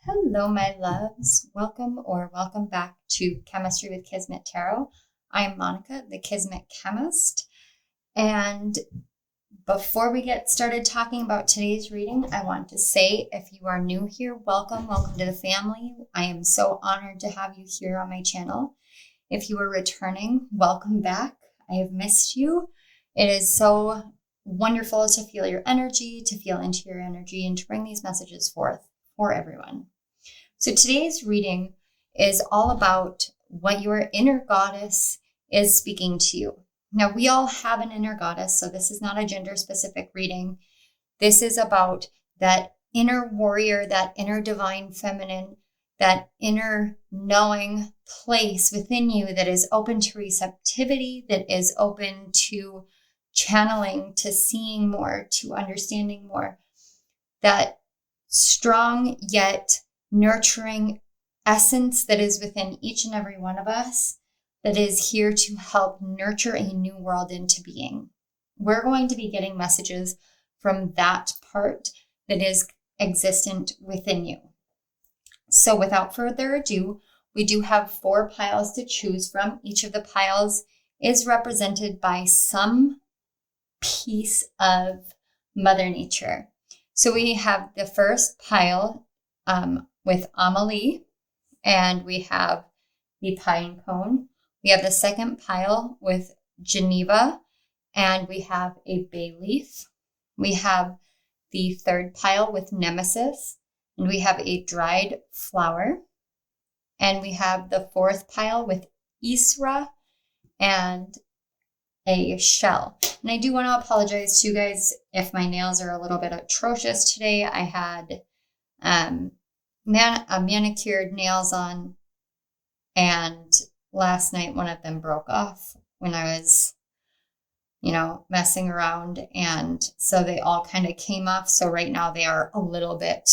Hello, my loves. Welcome back to Chemistry with Kismet Tarot. I'm Monica, the Kismet Chemist. And before we get started talking about today's reading, I want to say, if you are new here, welcome to the family. I am so honored to have you here on my channel. If you are returning, welcome back. I have missed you. It is so wonderful to feel your energy, to feel into your energy, and to bring these messages forth for everyone. So today's reading is all about what your inner goddess is speaking to you. Now, we all have an inner goddess, so this is not a gender-specific reading. This is about that inner warrior, that inner divine feminine, that inner knowing place within you that is open to receptivity, that is open to channeling, to seeing more, to understanding more. That strong yet nurturing essence that is within each and every one of us that is here to help nurture a new world into being. We're going to be getting messages from that part that is existent within you. So without further ado, we do have 4 piles to choose from. Each of the piles is represented by some piece of Mother Nature. So we have the first pile with Amelie, and we have the pine cone. We have the second pile with Geneva, and we have a bay leaf. We have the third pile with Nemesis, and we have a dried flower. And we have the fourth pile with Isra and a shell. And I do want to apologize to you guys if my nails are a little bit atrocious today. I had manicured nails on, and last night one of them broke off when I was, messing around, and so they all kind of came off. So right now they are a little bit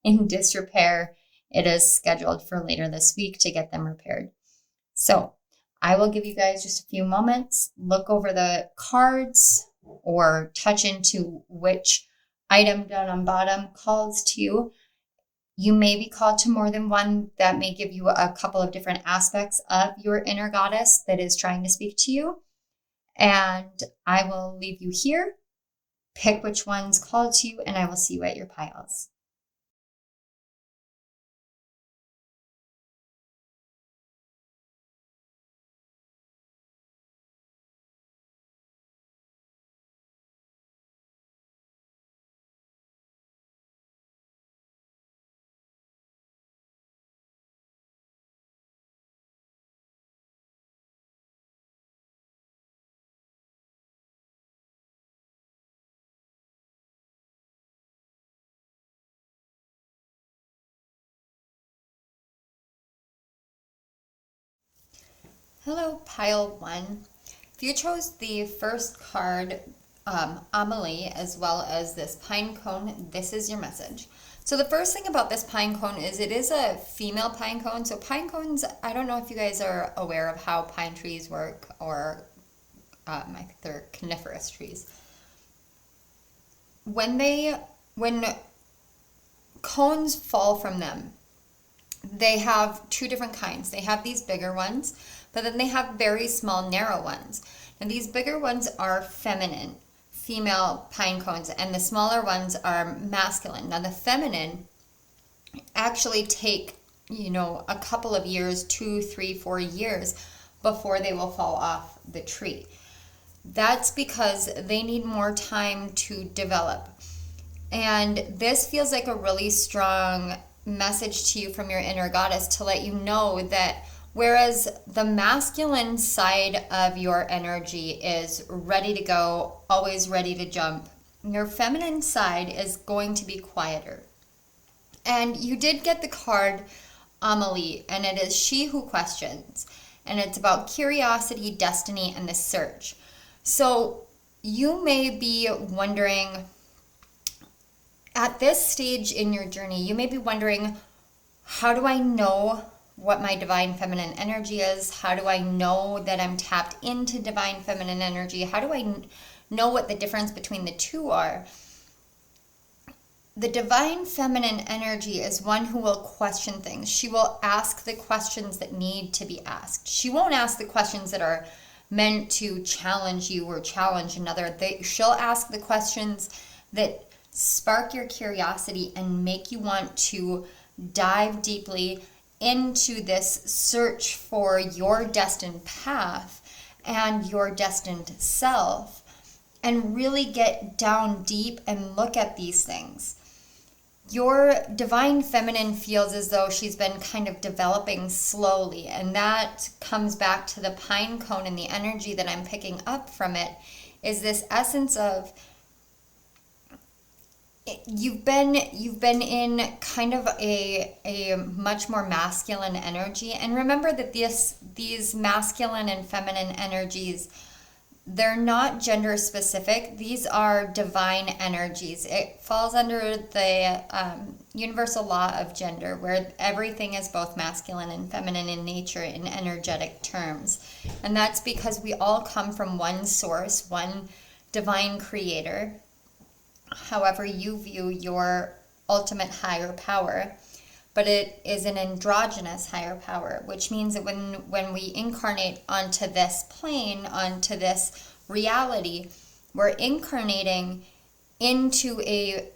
in disrepair. It is scheduled for later this week to get them repaired. So I will give you guys just a few moments, look over the cards or touch into which item down on bottom calls to you. You may be called to more than one. That may give you a couple of different aspects of your inner goddess that is trying to speak to you. And I will leave you here, pick which one's called to you, and I will see you at your piles. Hello, pile 1. If you chose the first card, Amelie, as well as this pine cone, this is your message. So the first thing about this pine cone is it is a female pine cone. So pine cones, I don't know if you guys are aware of how pine trees work, or I think they're coniferous trees. When cones fall from them, they have 2 different kinds. They have these bigger ones, but then they have very small, narrow ones. And these bigger ones are feminine, female pine cones, and the smaller ones are masculine. Now, the feminine actually take, a couple of years, 2, 3, 4 years before they will fall off the tree. That's because they need more time to develop. And this feels like a really strong message to you from your inner goddess to let you know that whereas the masculine side of your energy is ready to go, always ready to jump, your feminine side is going to be quieter. And you did get the card Amelie, and it is she who questions. And it's about curiosity, destiny, and the search. So you may be wondering, at this stage in your journey, you may be wondering, how do I know what my divine feminine energy is? How do I know that I'm tapped into divine feminine energy? How do I know what the difference between the two are? the divine feminine energy is one who will question things. She will ask the questions that need to be asked. She won't ask the questions that are meant to challenge you or challenge another. She'll ask the questions that spark your curiosity and make you want to dive deeply into this search for your destined path and your destined self, and really get down deep and look at these things. Your divine feminine feels as though she's been kind of developing slowly, and that comes back to the pine cone, and the energy that I'm picking up from it is this essence of you've been in kind of a much more masculine energy. And remember that these masculine and feminine energies, they're not gender specific. These are divine energies. It falls under the universal law of gender, where everything is both masculine and feminine in nature in energetic terms. And that's because we all come from one source, one divine creator, however you view your ultimate higher power. But it is an androgynous higher power, which means that when we incarnate onto this plane, onto this reality, we're incarnating into a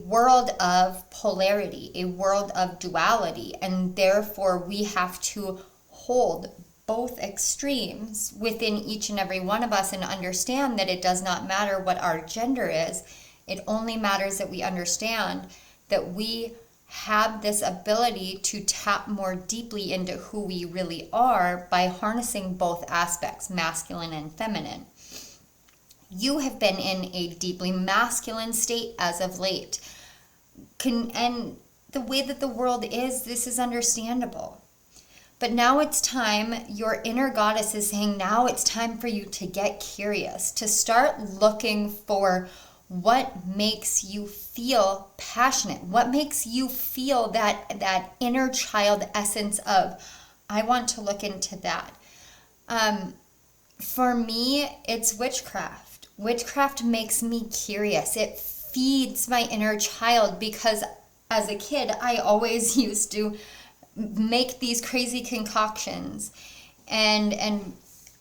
world of polarity, a world of duality, and therefore we have to hold both extremes within each and every one of us and understand that it does not matter what our gender is. It only matters that we understand that we have this ability to tap more deeply into who we really are by harnessing both aspects, masculine and feminine. You have been in a deeply masculine state as of late. And the way that the world is, this is understandable. But now it's time, your inner goddess is saying, now it's time for you to get curious, to start looking for what makes you feel passionate, what makes you feel that inner child essence of, I want to look into that. For me, it's witchcraft. Witchcraft makes me curious. It feeds my inner child, because as a kid, I always used to make these crazy concoctions, and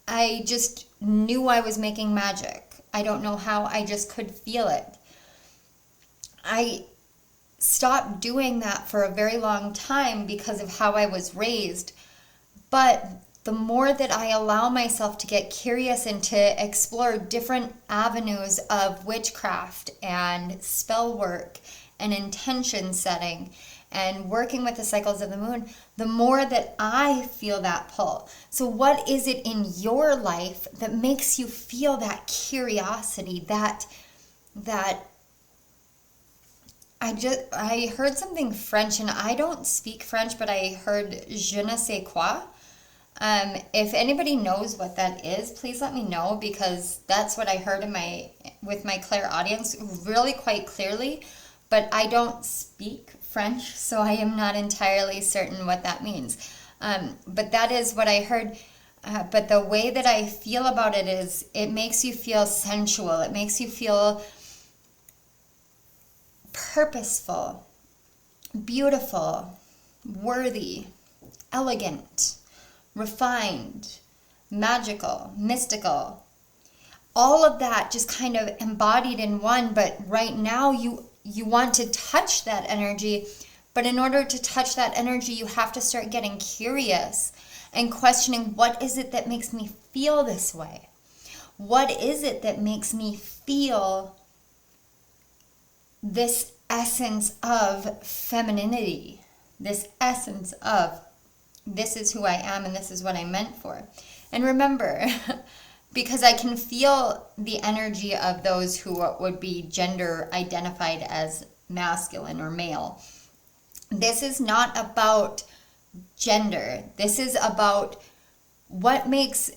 I just knew I was making magic. I don't know how, I just could feel it. I stopped doing that for a very long time because of how I was raised. But the more that I allow myself to get curious and to explore different avenues of witchcraft and spell work and intention setting and working with the cycles of the moon, the more that I feel that pull. So what is it in your life that makes you feel that curiosity, that I heard something French, and I don't speak French, but I heard je ne sais quoi. If anybody knows what that is, please let me know, because that's what I heard with my clairaudience really quite clearly. But I don't speak French, so I am not entirely certain what that means. But that is what I heard. But the way that I feel about it is, it makes you feel sensual. It makes you feel purposeful, beautiful, worthy, elegant, refined, magical, mystical. All of that just kind of embodied in one. But right now you want to touch that energy, but in order to touch that energy, you have to start getting curious and questioning, what is it that makes me feel this way? What is it that makes me feel this essence of femininity, this essence of, this is who I am and this is what I'm meant for? And remember, because I can feel the energy of those who would be gender identified as masculine or male. This is not about gender. This is about what makes,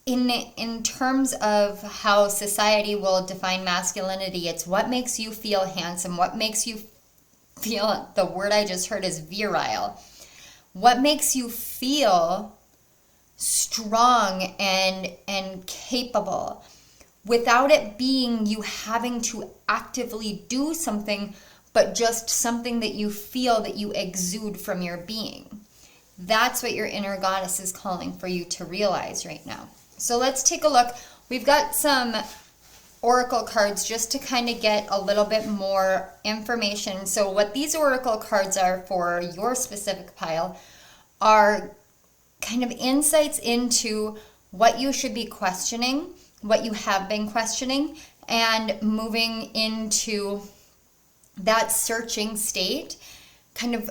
in terms of how society will define masculinity, it's what makes you feel handsome, what makes you feel, the word I just heard is virile. What makes you feel strong and capable, without it being you having to actively do something, but just something that you feel, that you exude from your being. That's what your inner goddess is calling for you to realize right now. So let's take a look. We've got some oracle cards just to kind of get a little bit more information. So what these oracle cards are for your specific pile are kind of insights into what you should be questioning, what you have been questioning, and moving into that searching state, kind of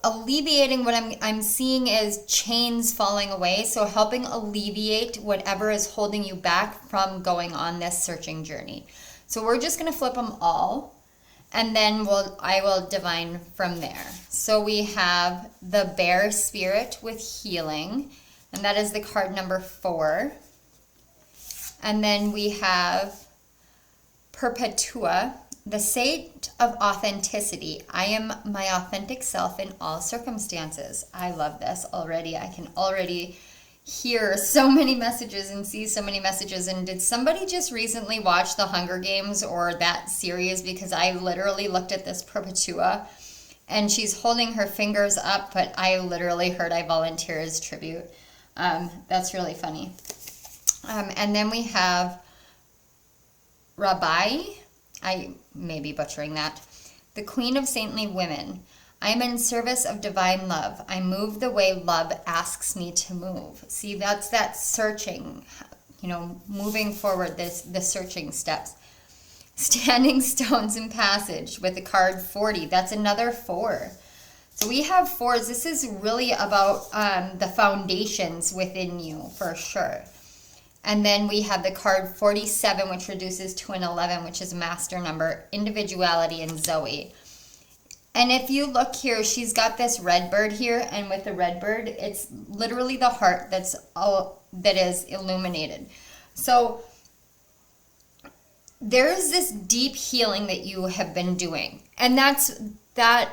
alleviating what I'm seeing is chains falling away. So helping alleviate whatever is holding you back from going on this searching journey. So we're just going to flip them all, and then I will divine from there. So we have the Bear Spirit with healing, and that is the card number 4. And then we have Perpetua, the Sage of Authenticity. I am my authentic self in all circumstances. I love this already. I can already hear so many messages and see so many messages. And did somebody just recently watch The Hunger Games or that series? Because I literally looked at this Perpetua and she's holding her fingers up, but I literally heard I volunteer as tribute. That's really funny. And then we have Rabbi, I may be butchering that, the Queen of Saintly Women. I am in service of divine love. I move the way love asks me to move. See, that's that searching, moving forward, the searching steps. Standing Stones in Passage with the card 40. That's another 4. So we have 4s. This is really about the foundations within you, for sure. And then we have the card 47, which reduces to an 11, which is a master number, individuality, and Zoe. And if you look here, she's got this red bird here, and with the red bird, it's literally the heart that is illuminated. So there's this deep healing that you have been doing, and that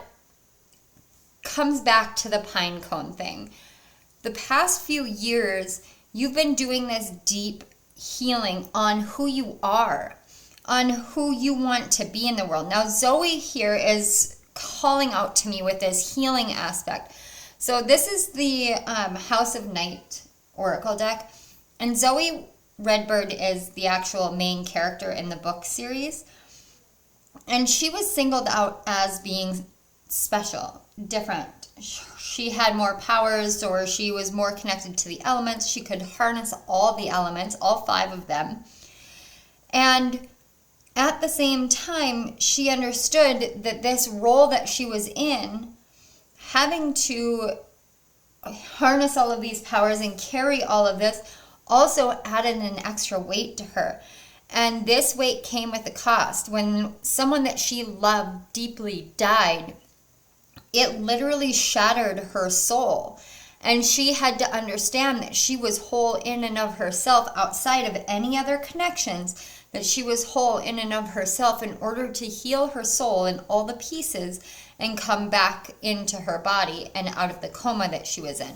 comes back to the pine cone thing. The past few years, you've been doing this deep healing on who you are, on who you want to be in the world. Now, Zoe here is calling out to me with this healing aspect. So this is the House of Night Oracle deck. And Zoe Redbird is the actual main character in the book series. And she was singled out as being special, different. She had more powers, or she was more connected to the elements. She could harness all the elements, all 5 of them. And at the same time, she understood that this role that she was in, having to harness all of these powers and carry all of this, also added an extra weight to her. And this weight came with a cost. When someone that she loved deeply died, it literally shattered her soul. And she had to understand that she was whole in and of herself, outside of any other connections, that she was whole in and of herself in order to heal her soul in all the pieces and come back into her body and out of the coma that she was in.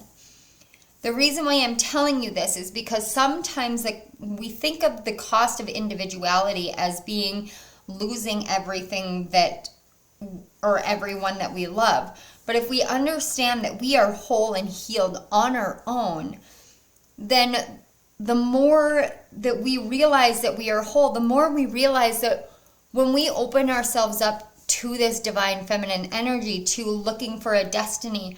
The reason why I'm telling you this is because sometimes we think of the cost of individuality as being losing everything or everyone that we love. But if we understand that we are whole and healed on our own, then the more that we realize that we are whole, the more we realize that when we open ourselves up to this divine feminine energy, to looking for a destiny,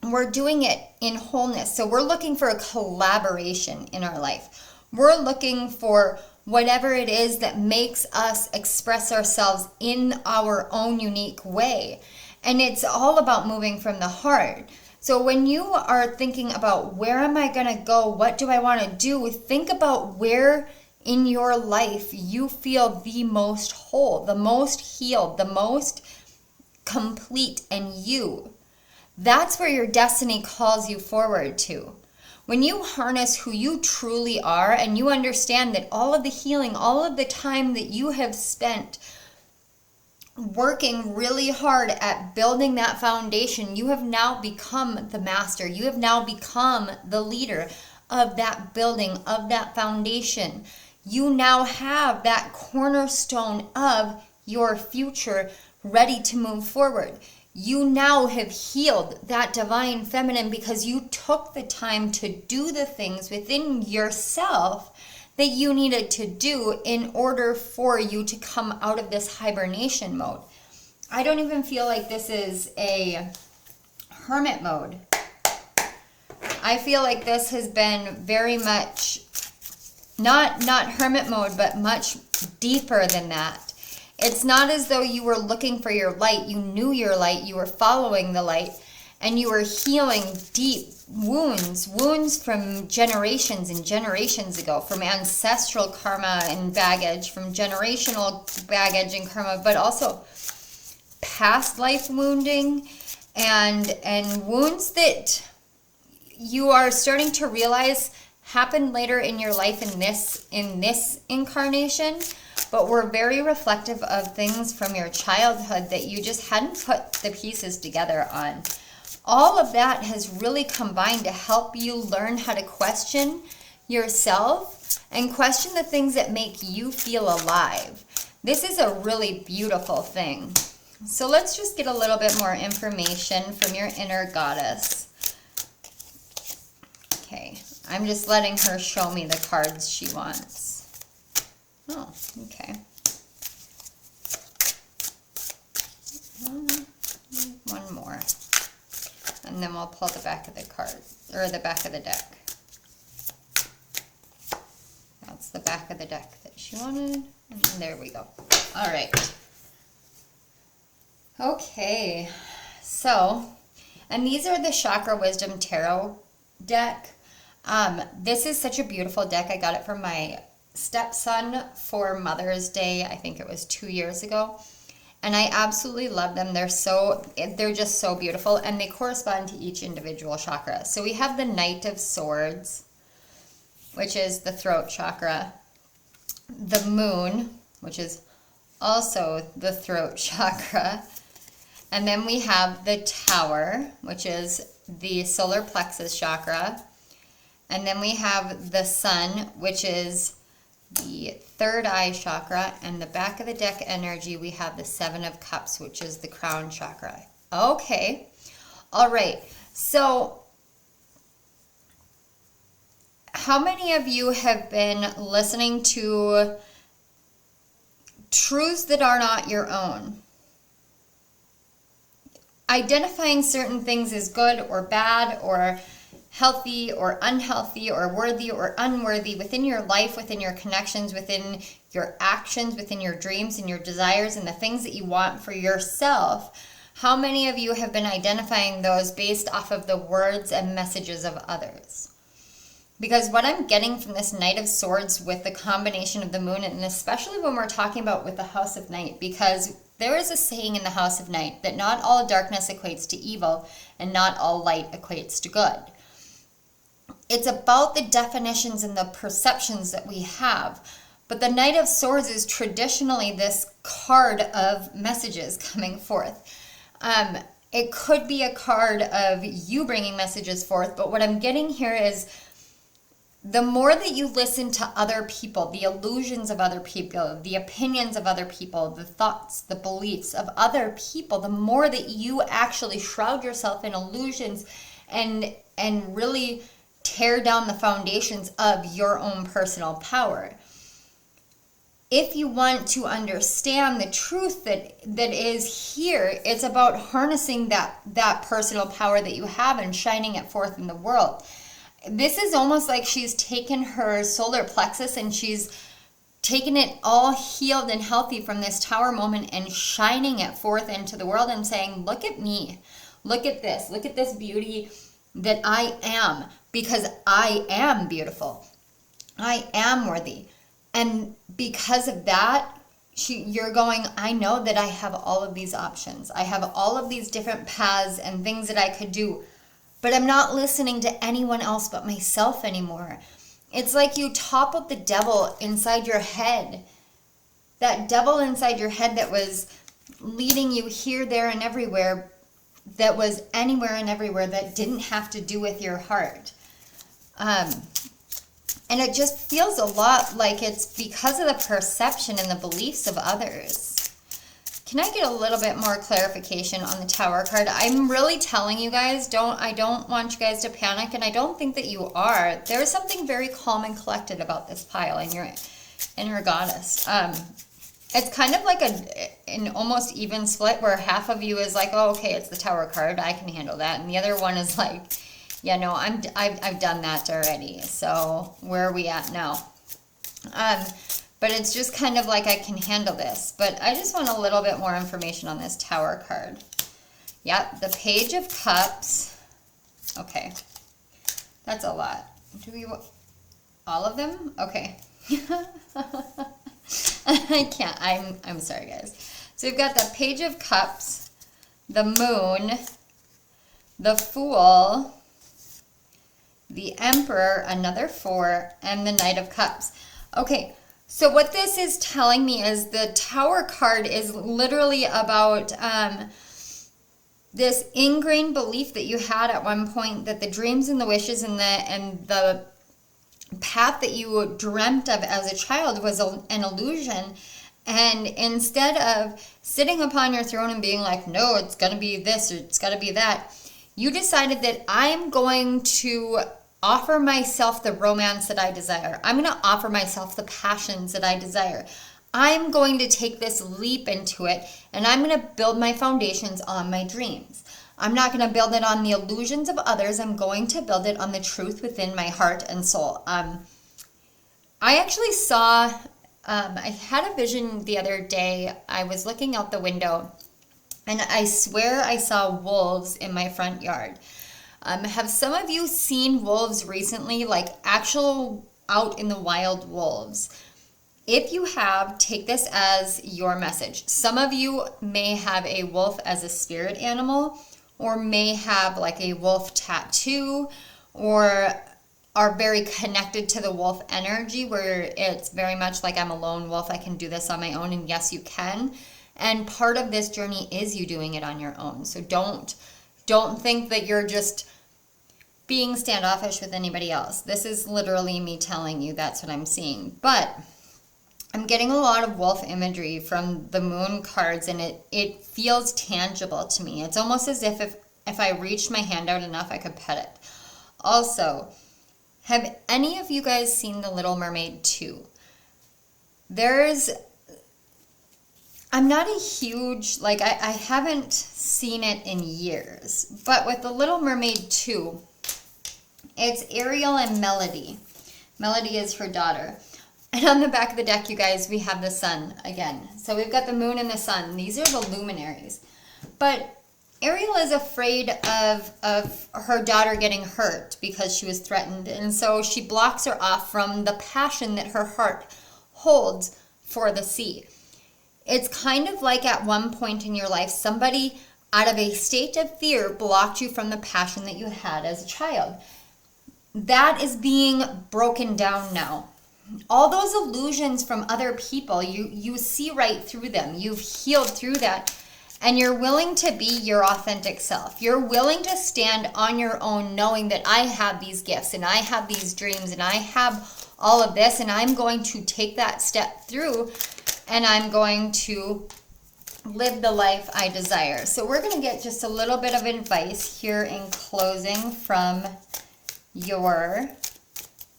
we're doing it in wholeness. So we're looking for a collaboration in our life. We're looking for whatever it is that makes us express ourselves in our own unique way. And it's all about moving from the heart. So when you are thinking about where am I going to go, what do I want to do, think about where in your life you feel the most whole, the most healed, the most complete in you. That's where your destiny calls you forward to. When you harness who you truly are and you understand that all of the healing, all of the time that you have spent working really hard at building that foundation, you have now become the master. You have now become the leader of that building, of that foundation. You now have that cornerstone of your future ready to move forward. You now have healed that divine feminine because you took the time to do the things within yourself that you needed to do in order for you to come out of this hibernation mode. I don't even feel like this is a hermit mode. I feel like this has been very much, not hermit mode, but much deeper than that. It's not as though you were looking for your light. You knew your light. You were following the light. And you were healing deep wounds from generations and generations ago, from ancestral karma and baggage, from generational baggage and karma, but also past life wounding and wounds that you are starting to realize happened later in your life in this incarnation, but were very reflective of things from your childhood that you just hadn't put the pieces together on. All of that has really combined to help you learn how to question yourself and question the things that make you feel alive. This is a really beautiful thing. So let's just get a little bit more information from your inner goddess. Okay, I'm just letting her show me the cards she wants. Oh, okay. One more. And then we'll pull the back of the card, or the back of the deck. That's the back of the deck that she wanted. And there we go. All right. Okay. So, and these are the Chakra Wisdom Tarot deck. This is such a beautiful deck. I got it from my stepson for Mother's Day. I think it was 2 years ago. And I absolutely love them. They're just so beautiful, and they correspond to each individual chakra. So we have the Knight of Swords, which is the throat chakra. The Moon, which is also the throat chakra. And then we have the Tower, which is the solar plexus chakra. And then we have the Sun, which is the third eye chakra, and the back of the deck energy, we have the Seven of Cups, which is the crown chakra. Okay. All right. So how many of you have been listening to truths that are not your own? Identifying certain things as good or bad or healthy or unhealthy or worthy or unworthy within your life, within your connections, within your actions, within your dreams and your desires and the things that you want for yourself. How many of you have been identifying those based off of the words and messages of others? Because what I'm getting from this Knight of Swords with the combination of the Moon, and especially when we're talking about with the House of Night, because there is a saying in the House of Night that not all darkness equates to evil and not all light equates to good. It's about the definitions and the perceptions that we have. But the Knight of Swords is traditionally this card of messages coming forth. It could be a card of you bringing messages forth, but what I'm getting here is the more that you listen to other people, the illusions of other people, the opinions of other people, the thoughts, the beliefs of other people, the more that you actually shroud yourself in illusions and really tear down the foundations of your own personal power. If you want to understand the truth that is here, it's about harnessing that personal power that you have and shining it forth in the world. This is almost like she's taken her solar plexus and she's taken it all healed and healthy from this tower moment and shining it forth into the world and saying, look at me, look at this beauty that I am, because I am beautiful. I am worthy. And because of that, you're going, I know that I have all of these options. I have all of these different paths and things that I could do, but I'm not listening to anyone else but myself anymore. It's like you toppled the devil inside your head. That devil inside your head that was leading you here, there, and everywhere, that was anywhere and everywhere, that didn't have to do with your heart. And it just feels a lot like it's because of the perception and the beliefs of others. Can I get a little bit more clarification on the Tower card? I'm really telling you guys, I don't want you guys to panic, and I don't think that you are. There is something very calm and collected about this pile in your goddess. It's kind of like an almost even split where half of you is like, oh, okay, it's the Tower card, I can handle that. And the other one is like, yeah, no, I've done that already. So where are we at now? But it's just kind of like I can handle this. But I just want a little bit more information on this Tower card. Yep, the Page of Cups. Okay, that's a lot. Do we want all of them? Okay. I can't. I'm sorry, guys. So we've got the Page of Cups, the Moon, the Fool, the Emperor, another 4, and the Knight of Cups. Okay. So what this is telling me is the Tower card is literally about this ingrained belief that you had at one point that the dreams and the wishes and the path that you dreamt of as a child was an illusion. And instead of sitting upon your throne and being like, no, it's going to be this or it's going to be that, you decided that I'm going to offer myself the romance that I desire. I'm going to offer myself the passions that I desire. I'm going to take this leap into it, and I'm going to build my foundations on my dreams. I'm not going to build it on the illusions of others. I'm going to build it on the truth within my heart and soul. I actually saw, I had a vision the other day. I was looking out the window, and I swear I saw wolves in my front yard. Have some of you seen wolves recently, like actual out in the wild wolves? If you have, take this as your message. Some of you may have a wolf as a spirit animal, or may have like a wolf tattoo, or are very connected to the wolf energy where it's very much like I'm a lone wolf, I can do this on my own, and yes, you can. And part of this journey is you doing it on your own. So don't think that you're just being standoffish with anybody else. This is literally me telling you that's what I'm seeing. But I'm getting a lot of wolf imagery from the moon cards, and it feels tangible to me. It's almost as if I reached my hand out enough, I could pet it. Also, have any of you guys seen The Little Mermaid 2? I'm not a huge, like, I haven't seen it in years, but with The Little Mermaid 2, it's Ariel and Melody. Melody is her daughter. And on the back of the deck, you guys, we have the sun again. So we've got the moon and the sun. These are the luminaries. But Ariel is afraid of her daughter getting hurt because she was threatened. And so she blocks her off from the passion that her heart holds for the sea. It's kind of like at one point in your life, somebody out of a state of fear blocked you from the passion that you had as a child. That is being broken down now. All those illusions from other people, you see right through them. You've healed through that, and you're willing to be your authentic self. You're willing to stand on your own, knowing that I have these gifts and I have these dreams and I have all of this, and I'm going to take that step through, and I'm going to live the life I desire. So we're going to get just a little bit of advice here in closing from your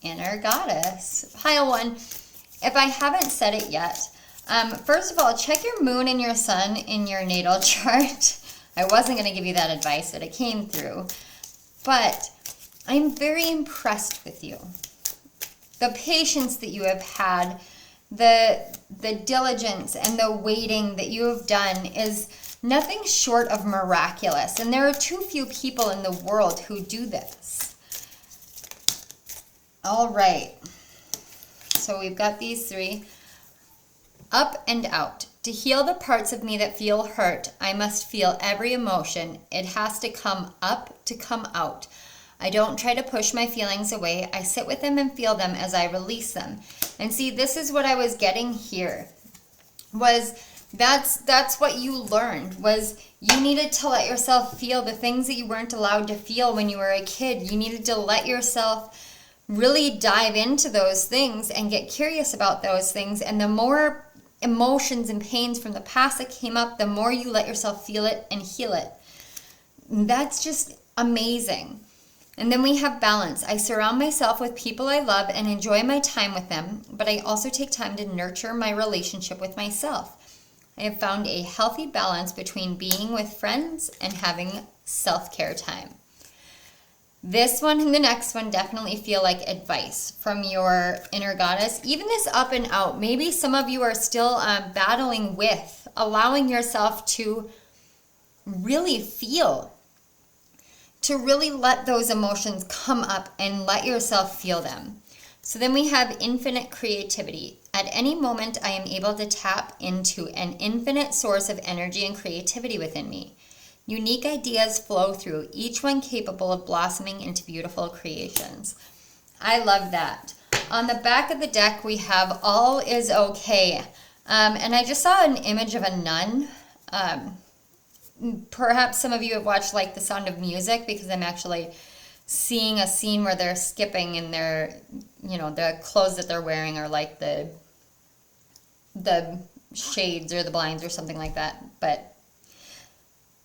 inner goddess. Pile 1, if I haven't said it yet, first of all, check your moon and your sun in your natal chart. I wasn't going to give you that advice, but it came through. But I'm very impressed with you. The patience that you have had, the diligence and the waiting that you have done is nothing short of miraculous. And there are too few people in the world who do this. All right, so we've got these 3. Up and out. To heal the parts of me that feel hurt, I must feel every emotion. It has to come up to come out. I don't try to push my feelings away. I sit with them and feel them as I release them. And see, this is what I was getting here. That's what you learned, was you needed to let yourself feel the things that you weren't allowed to feel when you were a kid. You needed to let yourself really dive into those things and get curious about those things. And the more emotions and pains from the past that came up, the more you let yourself feel it and heal it. That's just amazing. And then we have balance. I surround myself with people I love and enjoy my time with them, but I also take time to nurture my relationship with myself. I have found a healthy balance between being with friends and having self-care time. This one and the next one definitely feel like advice from your inner goddess. Even this up and out, maybe some of you are still battling with allowing yourself to really feel, to really let those emotions come up and let yourself feel them. So then we have infinite creativity. At any moment, I am able to tap into an infinite source of energy and creativity within me. Unique ideas flow through, each one capable of blossoming into beautiful creations. I love that. On the back of the deck, we have all is okay. And I just saw an image of a nun. Perhaps some of you have watched like The Sound of Music, because I'm actually seeing a scene where they're skipping and they're, you know, the clothes that they're wearing are like the shades or the blinds or something like that. But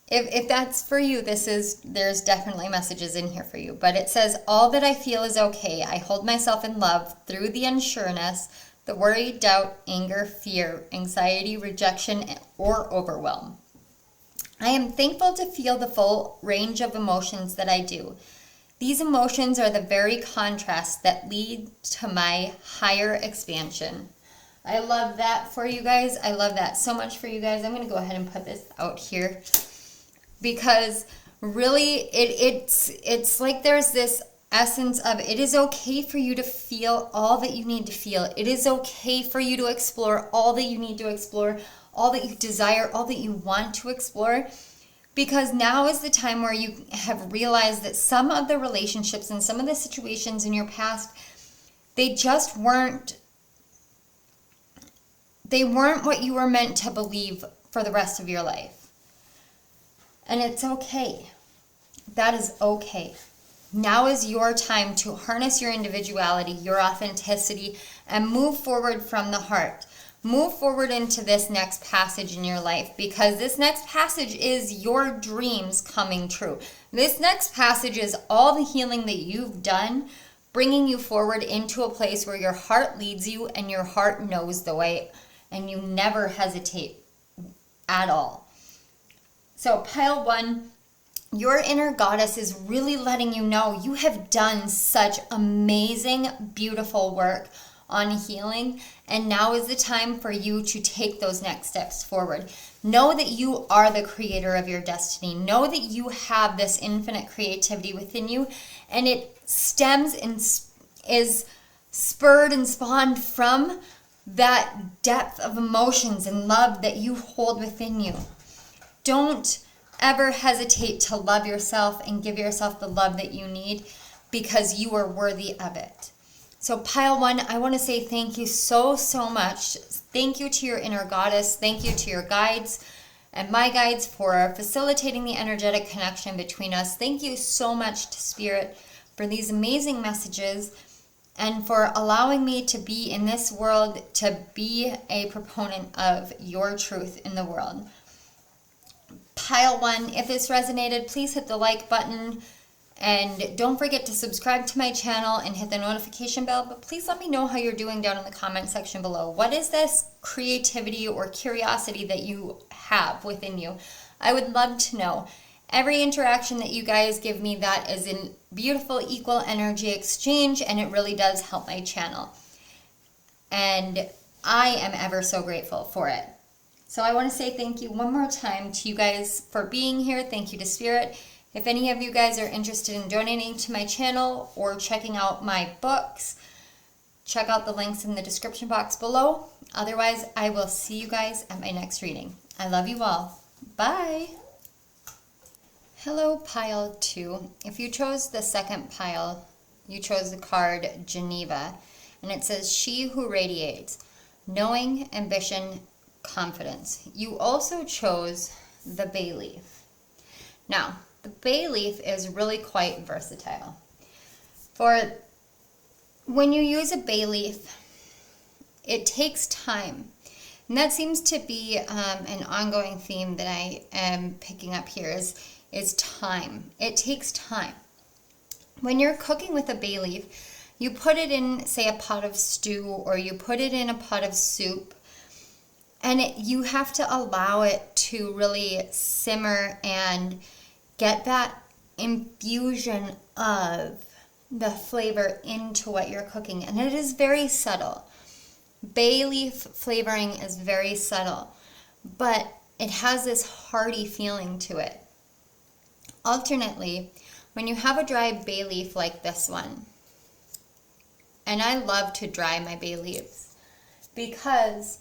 if that's for you, there's definitely messages in here for you. But it says, all that I feel is okay. I hold myself in love through the unsureness, the worry, doubt, anger, fear, anxiety, rejection, or overwhelm. I am thankful to feel the full range of emotions that I do. These emotions are the very contrasts that lead to my higher expansion. I love that for you guys. I love that so much for you guys. I'm going to go ahead and put this out here, because really it's like there's this essence of it is okay for you to feel all that you need to feel. It is okay for you to explore all that you need to explore, all that you desire, all that you want to explore, because now is the time where you have realized that some of the relationships and some of the situations in your past, they just weren't what you were meant to believe for the rest of your life. And it's okay. That is okay. Now is your time to harness your individuality, your authenticity, and move forward from the heart. Move forward into this next passage in your life, because this next passage is your dreams coming true. This next passage is all the healing that you've done, bringing you forward into a place where your heart leads you and your heart knows the way, and you never hesitate at all. So pile one, your inner goddess is really letting you know you have done such amazing, beautiful work on healing, and now is the time for you to take those next steps forward. Know that you are the creator of your destiny. Know that you have this infinite creativity within you, and it stems and is spurred and spawned from that depth of emotions and love that you hold within you. Don't ever hesitate to love yourself and give yourself the love that you need, because you are worthy of it. So pile one, I want to say thank you so much. Thank you to your inner goddess. Thank you to your guides and my guides for facilitating the energetic connection between us. Thank you so much to Spirit for these amazing messages and for allowing me to be in this world, to be a proponent of your truth in the world. Pile one, if this resonated, please hit the like button. And don't forget to subscribe to my channel and hit the notification bell. But please let me know how you're doing down in the comment section below. What is this creativity or curiosity that you have within you? I would love to know. Every interaction that you guys give me, that is in beautiful equal energy exchange, and it really does help my channel. And I am ever so grateful for it. So I want to say thank you one more time to you guys for being here. Thank you to Spirit. If any of you guys are interested in donating to my channel or checking out my books, check out the links in the description box below. Otherwise, I will see you guys at my next reading. I love you all. Bye. Hello, pile two. If you chose the second pile, you chose the card Geneva. And it says, she who radiates, knowing, ambition, confidence. You also chose the bay leaf. Now, the bay leaf is really quite versatile. For when you use a bay leaf, it takes time. And that seems to be an ongoing theme that I am picking up here is time. It takes time. When you're cooking with a bay leaf, you put it in, say, a pot of stew, or you put it in a pot of soup, and you have to allow it to really simmer and get that infusion of the flavor into what you're cooking. And it is very subtle. Bay leaf flavoring is very subtle, but it has this hearty feeling to it. Alternately, when you have a dry bay leaf like this one, and I love to dry my bay leaves because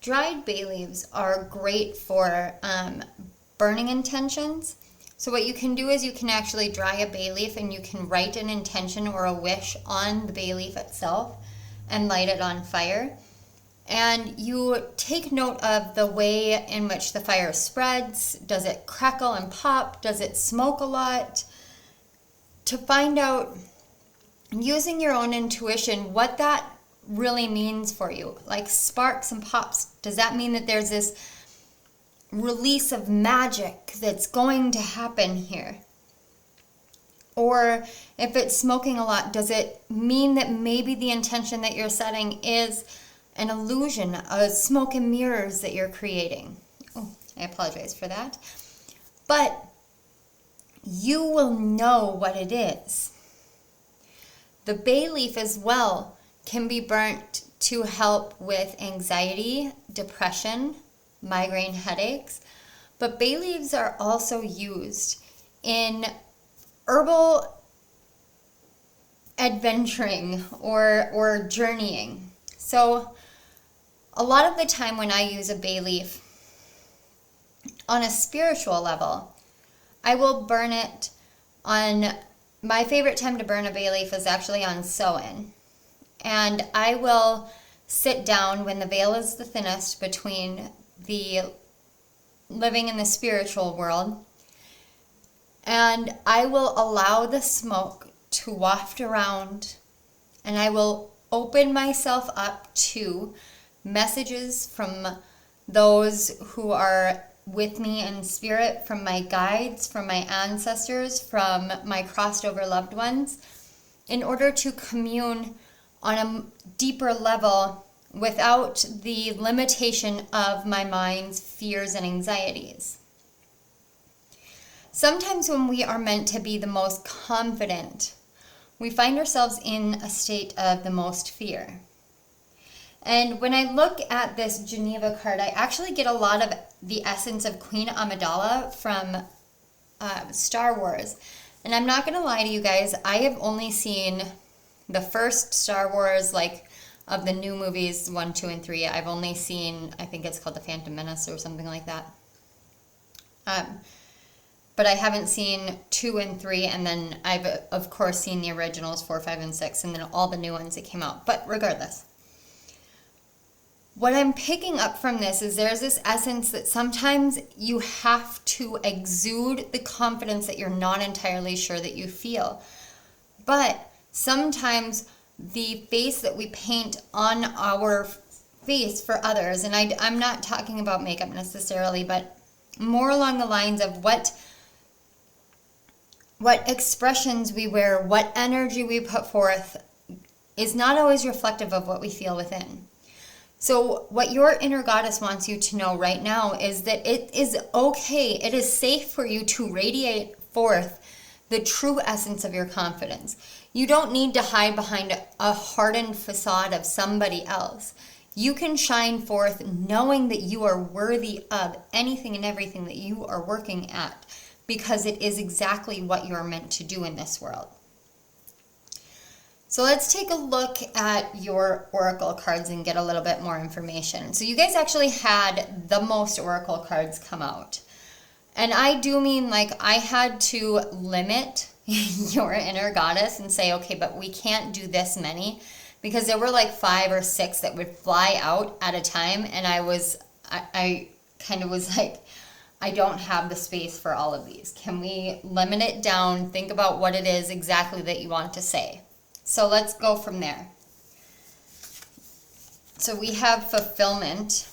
dried bay leaves are great for burning intentions. So what you can do is you can actually dry a bay leaf and you can write an intention or a wish on the bay leaf itself and light it on fire. And you take note of the way in which the fire spreads. Does it crackle and pop? Does it smoke a lot? To find out, using your own intuition, what that really means for you. Like sparks and pops. Does that mean that there's this release of magic that's going to happen here? Or if it's smoking a lot, does it mean that maybe the intention that you're setting is an illusion, a smoke and mirrors that you're creating? Oh, I apologize for that. But you will know what it is. The bay leaf as well can be burnt to help with anxiety, depression, migraine headaches. But bay leaves are also used in herbal adventuring or journeying. So a lot of the time when I use a bay leaf on a spiritual level, I will burn it on, my favorite time to burn a bay leaf is actually on Samhain. And I will sit down when the veil is the thinnest between the living and the spiritual world, and I will allow the smoke to waft around, and I will open myself up to messages from those who are with me in spirit, from my guides, from my ancestors, from my crossed over loved ones, in order to commune on a deeper level without the limitation of my mind's fears and anxieties. Sometimes when we are meant to be the most confident, we find ourselves in a state of the most fear. And when I look at this Geneva card, I actually get a lot of the essence of Queen Amidala from Star Wars. And I'm not going to lie to you guys, I have only seen the first Star Wars, like, of the new movies, 1, 2, and 3. I've only seen, I think it's called The Phantom Menace or something like that. But I haven't seen 2 and 3, and then I've, of course, seen the originals, 4, 5, and 6, and then all the new ones that came out. But regardless, what I'm picking up from this is there's this essence that sometimes you have to exude the confidence that you're not entirely sure that you feel. But sometimes the face that we paint on our face for others, and I'm not talking about makeup necessarily, but more along the lines of what expressions we wear, what energy we put forth, is not always reflective of what we feel within. So what your inner goddess wants you to know right now is that it is okay, it is safe for you to radiate forth the true essence of your confidence. You don't need to hide behind a hardened facade of somebody else. You can shine forth knowing that you are worthy of anything and everything that you are working at, because it is exactly what you're meant to do in this world. So let's take a look at your oracle cards and get a little bit more information. So you guys actually had the most oracle cards come out. And I do mean, like, I had to limit your inner goddess and say, okay, but we can't do this many, because there were like 5 or 6 that would fly out at a time, and I kind of was like, I don't have the space for all of these. Can we limit it down? Think about what it is exactly that you want to say. So let's go from there. So we have fulfillment,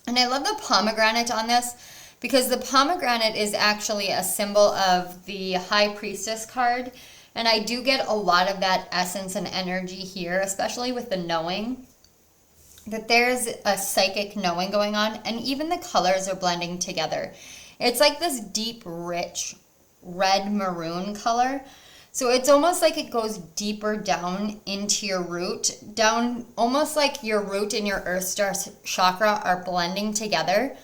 And I love the pomegranate on this because the pomegranate is actually a symbol of the High Priestess card. And I do get a lot of that essence and energy here, especially with the knowing, that there's a psychic knowing going on. And even the colors are blending together. It's like this deep, rich red maroon color. So it's almost like it goes deeper down into your root, down almost like your root and your earth star chakra are blending together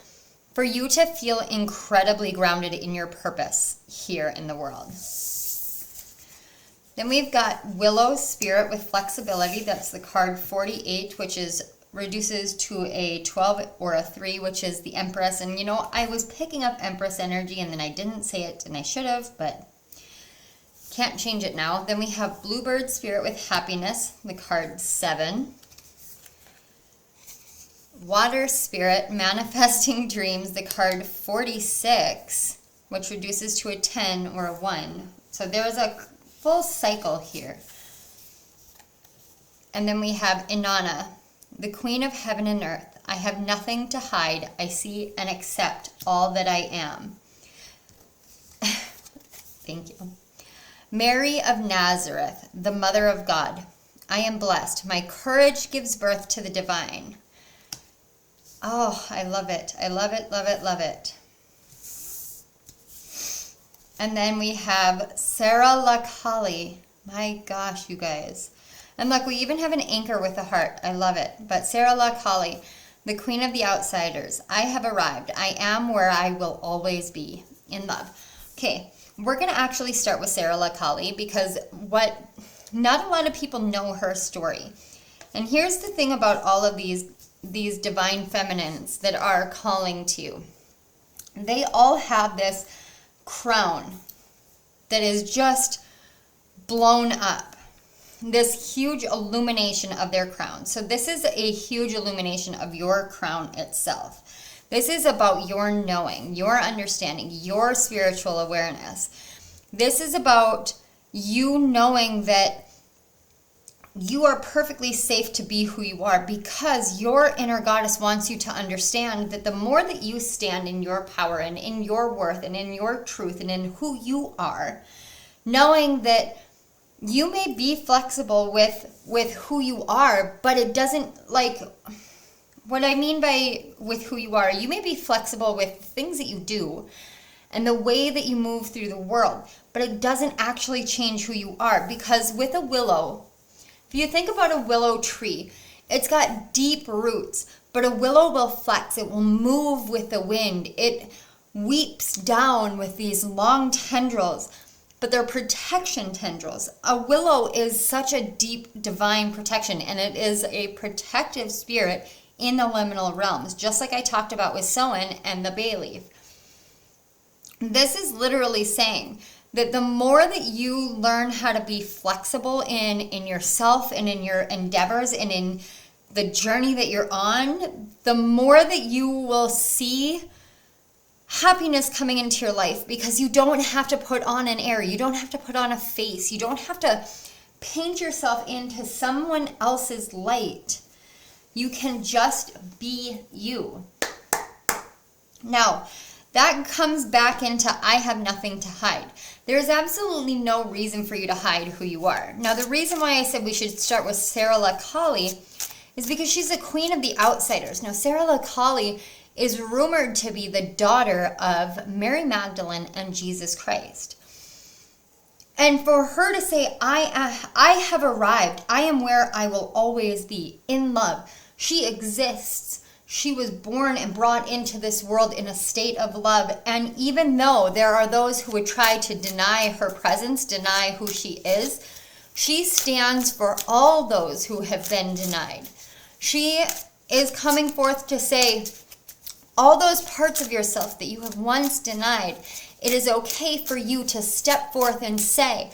for you to feel incredibly grounded in your purpose here in the world. Then we've got Willow Spirit with Flexibility. That's the card 48, which is reduces to a 12 or a 3, which is the Empress. And you know, I was picking up Empress energy and then I didn't say it and I should have, but can't change it now. Then we have Bluebird Spirit with Happiness, the card 7. Water Spirit Manifesting Dreams, the card 46, which reduces to a 10 or a 1. So there's a full cycle here. And then we have Inanna, the Queen of Heaven and Earth. I have nothing to hide. I see and accept all that I am. Thank you. Mary of Nazareth, the Mother of God. I am blessed. My courage gives birth to the divine. Oh, I love it. I love it, love it, love it. And then we have Sarah Lakali. My gosh, you guys. And look, we even have an anchor with a heart. I love it. But Sarah Lakali, the Queen of the Outsiders. I have arrived. I am where I will always be, in love. Okay. We're going to actually start with Sarah Lakali because not a lot of people know her story. And here's the thing about all of these divine feminines that are calling to you. They all have this crown that is just blown up. This huge illumination of their crown. So this is a huge illumination of your crown itself. This is about your knowing, your understanding, your spiritual awareness. This is about you knowing that you are perfectly safe to be who you are because your inner goddess wants you to understand that the more that you stand in your power and in your worth and in your truth and in who you are, knowing that you may be flexible with who you are, but it doesn't like... What I mean by with who you are, you may be flexible with things that you do and the way that you move through the world, but it doesn't actually change who you are because with a willow, if you think about a willow tree, it's got deep roots, but a willow will flex, it will move with the wind, it weeps down with these long tendrils, but they're protection tendrils. A willow is such a deep divine protection and it is a protective spirit in the liminal realms, just like I talked about with Samhain and the bay leaf. This is literally saying that the more that you learn how to be flexible in yourself and in your endeavors and in the journey that you're on, the more that you will see happiness coming into your life because you don't have to put on an air, you don't have to put on a face, you don't have to paint yourself into someone else's light. You can just be you. Now, that comes back into I have nothing to hide. There's absolutely no reason for you to hide who you are. Now, the reason why I said we should start with Sarah Lakali is because she's the Queen of the Outsiders. Now, Sarah Lakali is rumored to be the daughter of Mary Magdalene and Jesus Christ. And for her to say, I have arrived, I am where I will always be, in love. She exists. She was born and brought into this world in a state of love. And even though there are those who would try to deny her presence, deny who she is, she stands for all those who have been denied. She is coming forth to say, all those parts of yourself that you have once denied, it is okay for you to step forth and say,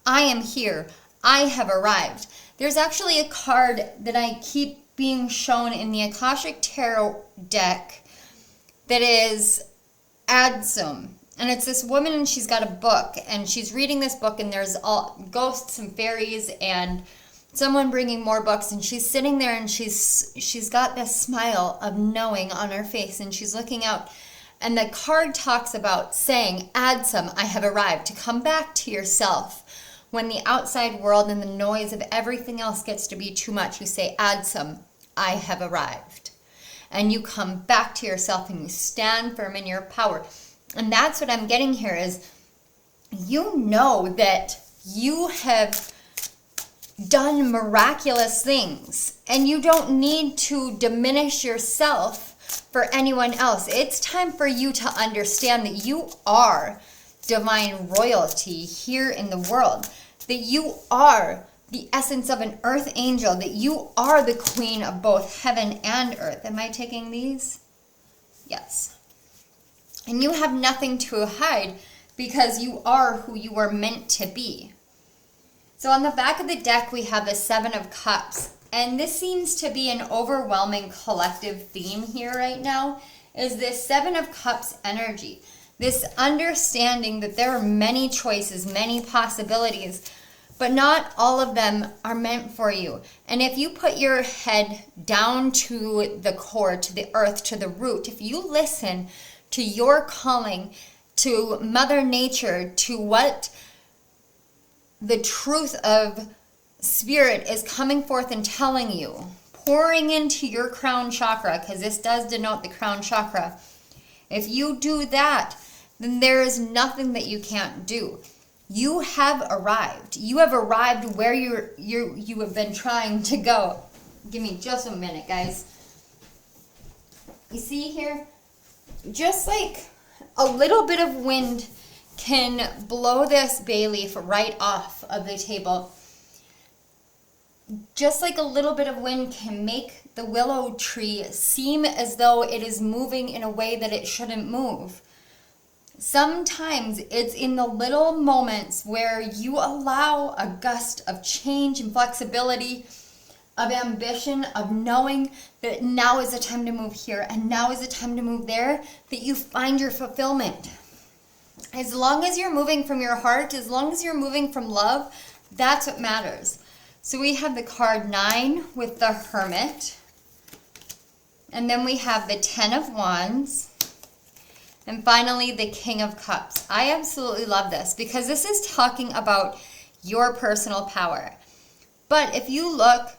I am here. I have arrived. There's actually a card that I keep being shown in the Akashic Tarot deck that is Adsum. And it's this woman and she's got a book and she's reading this book and there's all ghosts and fairies and someone bringing more books, and she's sitting there and she's got this smile of knowing on her face, and she's looking out, and the card talks about saying, add some, I have arrived, to come back to yourself. When the outside world and the noise of everything else gets to be too much, you say, add some, I have arrived. And you come back to yourself and you stand firm in your power. And that's what I'm getting here is, you know that you have done miraculous things and you don't need to diminish yourself for anyone else. It's time for you to understand that you are divine royalty here in the world, that you are the essence of an earth angel, that you are the queen of both heaven and earth. Am I taking these? Yes. And you have nothing to hide because you are who you are meant to be. So on the back of the deck, we have the Seven of Cups. And this seems to be an overwhelming collective theme here right now, is this Seven of Cups energy. This understanding that there are many choices, many possibilities, but not all of them are meant for you. And if you put your head down to the core, to the earth, to the root, if you listen to your calling, to Mother Nature, to what the truth of Spirit is coming forth and telling you, pouring into your crown chakra, because this does denote the crown chakra. If you do that, then there is nothing that you can't do. You have arrived. You have arrived where you have been trying to go. Give me just a minute, guys. You see here? Just like a little bit of wind can blow this bay leaf right off of the table. Just like a little bit of wind can make the willow tree seem as though it is moving in a way that it shouldn't move. Sometimes it's in the little moments where you allow a gust of change and flexibility, of ambition, of knowing that now is the time to move here and now is the time to move there, that you find your fulfillment. As long as you're moving from your heart, as long as you're moving from love, that's what matters. So we have the card 9 with the Hermit. And then we have the 10 of Wands. And finally, the King of Cups. I absolutely love this because this is talking about your personal power. But if you look,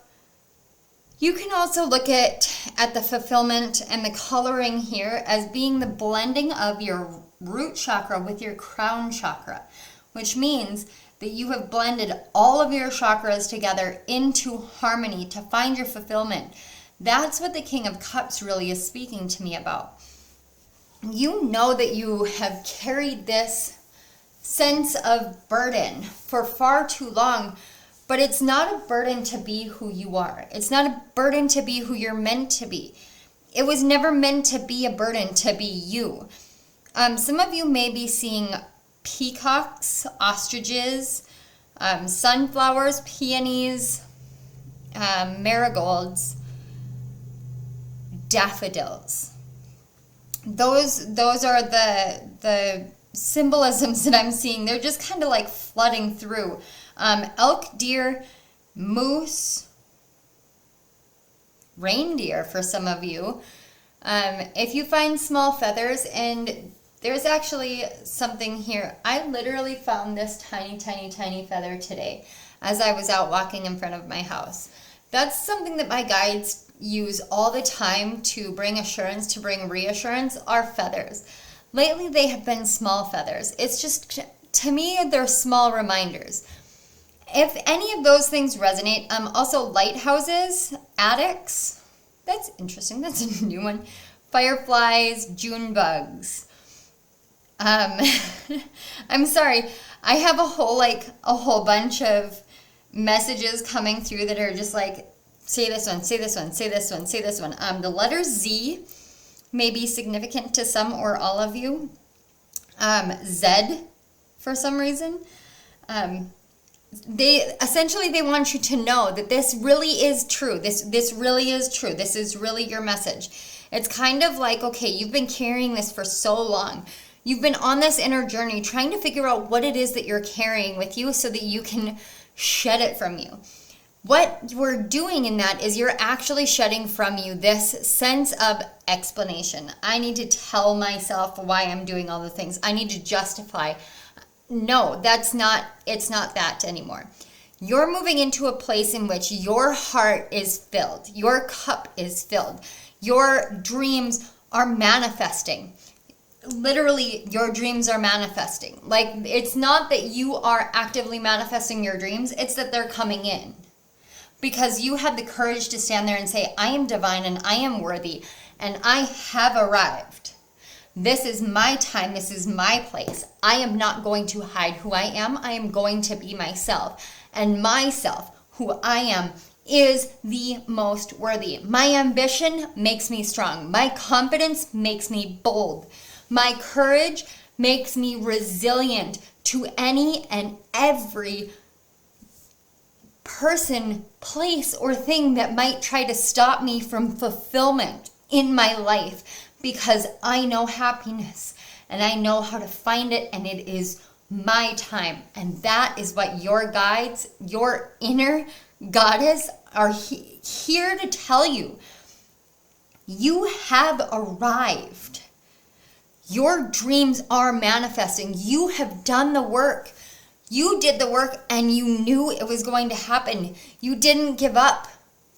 you can also look at the fulfillment and the coloring here as being the blending of your root chakra with your crown chakra, which means that you have blended all of your chakras together into harmony to find your fulfillment. That's what the King of Cups really is speaking to me about. You know that you have carried this sense of burden for far too long, but it's not a burden to be who you are. It's not a burden to be who you're meant to be. It was never meant to be a burden to be you. Some of you may be seeing peacocks, ostriches, sunflowers, peonies, marigolds, daffodils. Those are the symbolisms that I'm seeing. They're just kind of like flooding through. Elk, deer, moose, reindeer for some of you. If you find small feathers, and there's actually something here. I literally found this tiny, tiny, tiny feather today as I was out walking in front of my house. That's something that my guides use all the time to bring assurance, to bring reassurance, are feathers. Lately, they have been small feathers. It's just, to me, they're small reminders. If any of those things resonate, also lighthouses, attics, that's interesting, that's a new one. Fireflies, June bugs. I'm sorry, I have a whole bunch of messages coming through that are just like, say this one, say this one, say this one, say this one. The letter Z may be significant to some or all of you. Z, for some reason. They want you to know that this really is true. This really is true. This is really your message. It's kind of like, okay, you've been carrying this for so long. You've been on this inner journey trying to figure out what it is that you're carrying with you so that you can shed it from you. what you're doing in that is you're actually shedding from you this sense of explanation. I need to tell myself why I'm doing all the things. I need to justify. No, it's not that anymore. You're moving into a place in which your heart is filled. Your cup is filled. Your dreams are manifesting. Literally, your dreams are manifesting. Like, it's not that you are actively manifesting your dreams, it's that they're coming in. Because you had the courage to stand there and say, I am divine and I am worthy and I have arrived. This is my time. This is my place. I am not going to hide who I am. I am going to be myself. And myself, who I am, is the most worthy. My ambition makes me strong. My confidence makes me bold. My courage makes me resilient to any and every person, place, or thing that might try to stop me from fulfillment in my life, because I know happiness and I know how to find it, and it is my time. And that is what your guides, your inner goddess, are here to tell you. You have arrived. Your dreams are manifesting. You have done the work. You did the work and you knew it was going to happen. You didn't give up,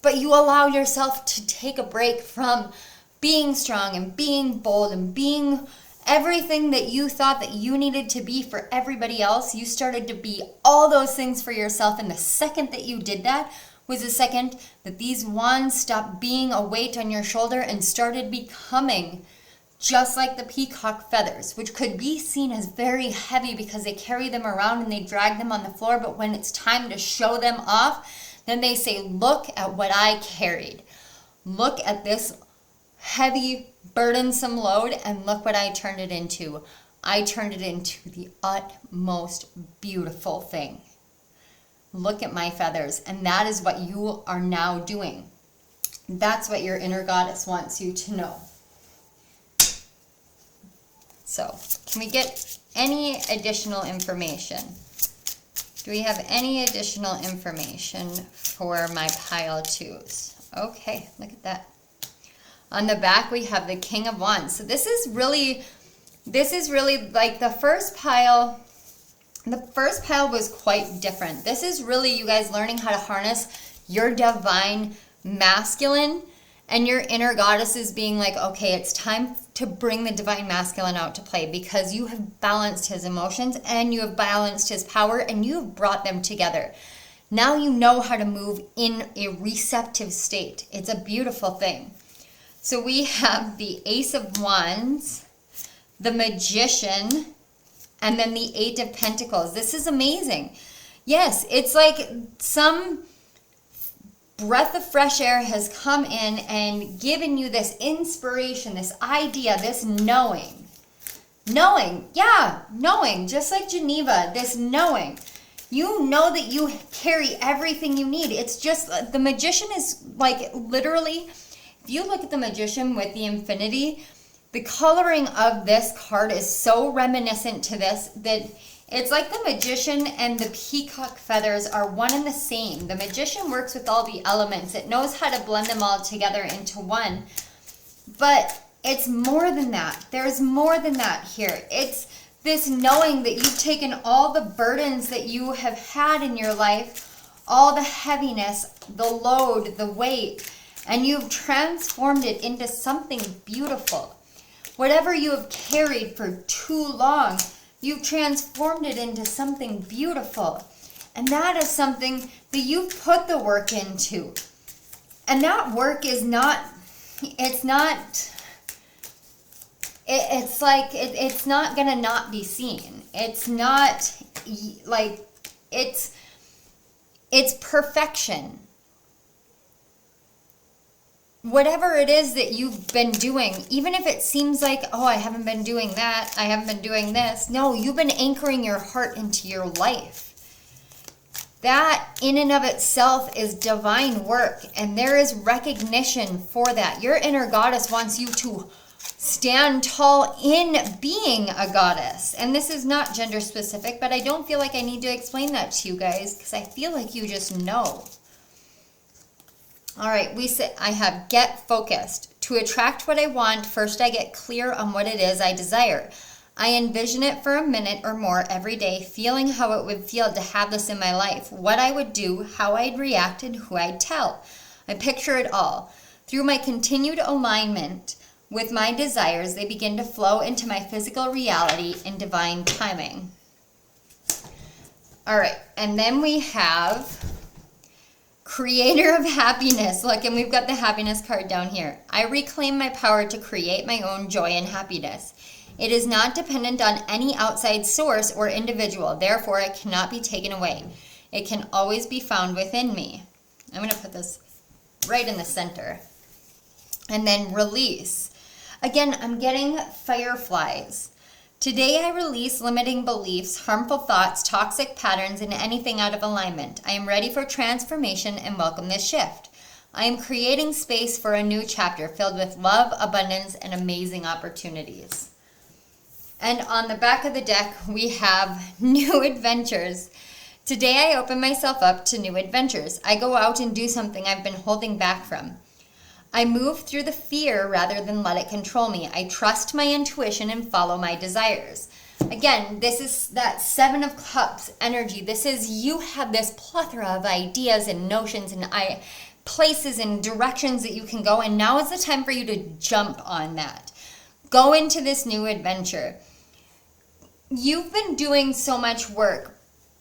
but you allowed yourself to take a break from being strong and being bold and being everything that you thought that you needed to be for everybody else. You started to be all those things for yourself. And the second that you did that was the second that these wands stopped being a weight on your shoulder and started becoming just like the peacock feathers, which could be seen as very heavy because they carry them around and they drag them on the floor. But when it's time to show them off, then they say, look at what I carried. Look at this heavy, burdensome load, and look what I turned it into. I turned it into the utmost beautiful thing. Look at my feathers. And that is what you are now doing. That's what your inner goddess wants you to know. So, can we get any additional information? Do we have any additional information for my pile twos? Okay, look at that. On the back, we have the King of Wands. So this is really like the first pile. The first pile was quite different. This is really you guys learning how to harness your divine masculine, and your inner goddess is being like, okay, it's time to bring the divine masculine out to play, because you have balanced his emotions and you have balanced his power and you have brought them together. Now you know how to move in a receptive state. It's a beautiful thing. So we have the Ace of Wands, the Magician, and then the Eight of Pentacles. This is amazing. Yes, it's like some breath of fresh air has come in and given you this inspiration, this idea, this knowing. Knowing, just like Geneva, this knowing. You know that you carry everything you need. It's just, the Magician is like literally, if you look at the Magician with the infinity, the coloring of this card is so reminiscent to this that it's like the Magician and the peacock feathers are one and the same. The Magician works with all the elements. It knows how to blend them all together into one. But it's more than that. There's more than that here. It's this knowing that you've taken all the burdens that you have had in your life, all the heaviness, the load, the weight, and you've transformed it into something beautiful. Whatever you have carried for too long, you've transformed it into something beautiful. And that is something that you've put the work into. And that work is not, it's not going to not be seen. It's not like, it's perfection. Whatever it is that you've been doing, even if it seems like, oh, I haven't been doing that, I haven't been doing this. No, you've been anchoring your heart into your life. That in and of itself is divine work, and there is recognition for that. Your inner goddess wants you to stand tall in being a goddess. And this is not gender specific, but I don't feel like I need to explain that to you guys, because I feel like you just know. All right, we say I have get focused. To attract what I want, first I get clear on what it is I desire. I envision it for a minute or more every day, feeling how it would feel to have this in my life, what I would do, how I'd react, and who I'd tell. I picture it all. Through my continued alignment with my desires, they begin to flow into my physical reality in divine timing. All right, and then we have creator of happiness. Look, and we've got the happiness card down here. I reclaim my power to create my own joy and happiness. It is not dependent on any outside source or individual. Therefore, it cannot be taken away. It can always be found within me. I'm going to put this right in the center. And then release. Again, I'm getting fireflies. Today I release limiting beliefs, harmful thoughts, toxic patterns, and anything out of alignment. I am ready for transformation and welcome this shift. I am creating space for a new chapter filled with love, abundance, and amazing opportunities. And on the back of the deck, we have new adventures. Today I open myself up to new adventures. I go out and do something I've been holding back from. I move through the fear rather than let it control me. I trust my intuition and follow my desires. Again, this is that Seven of Cups energy. This is, you have this plethora of ideas and notions and places and directions that you can go, and now is the time for you to jump on that. Go into this new adventure. You've been doing so much work,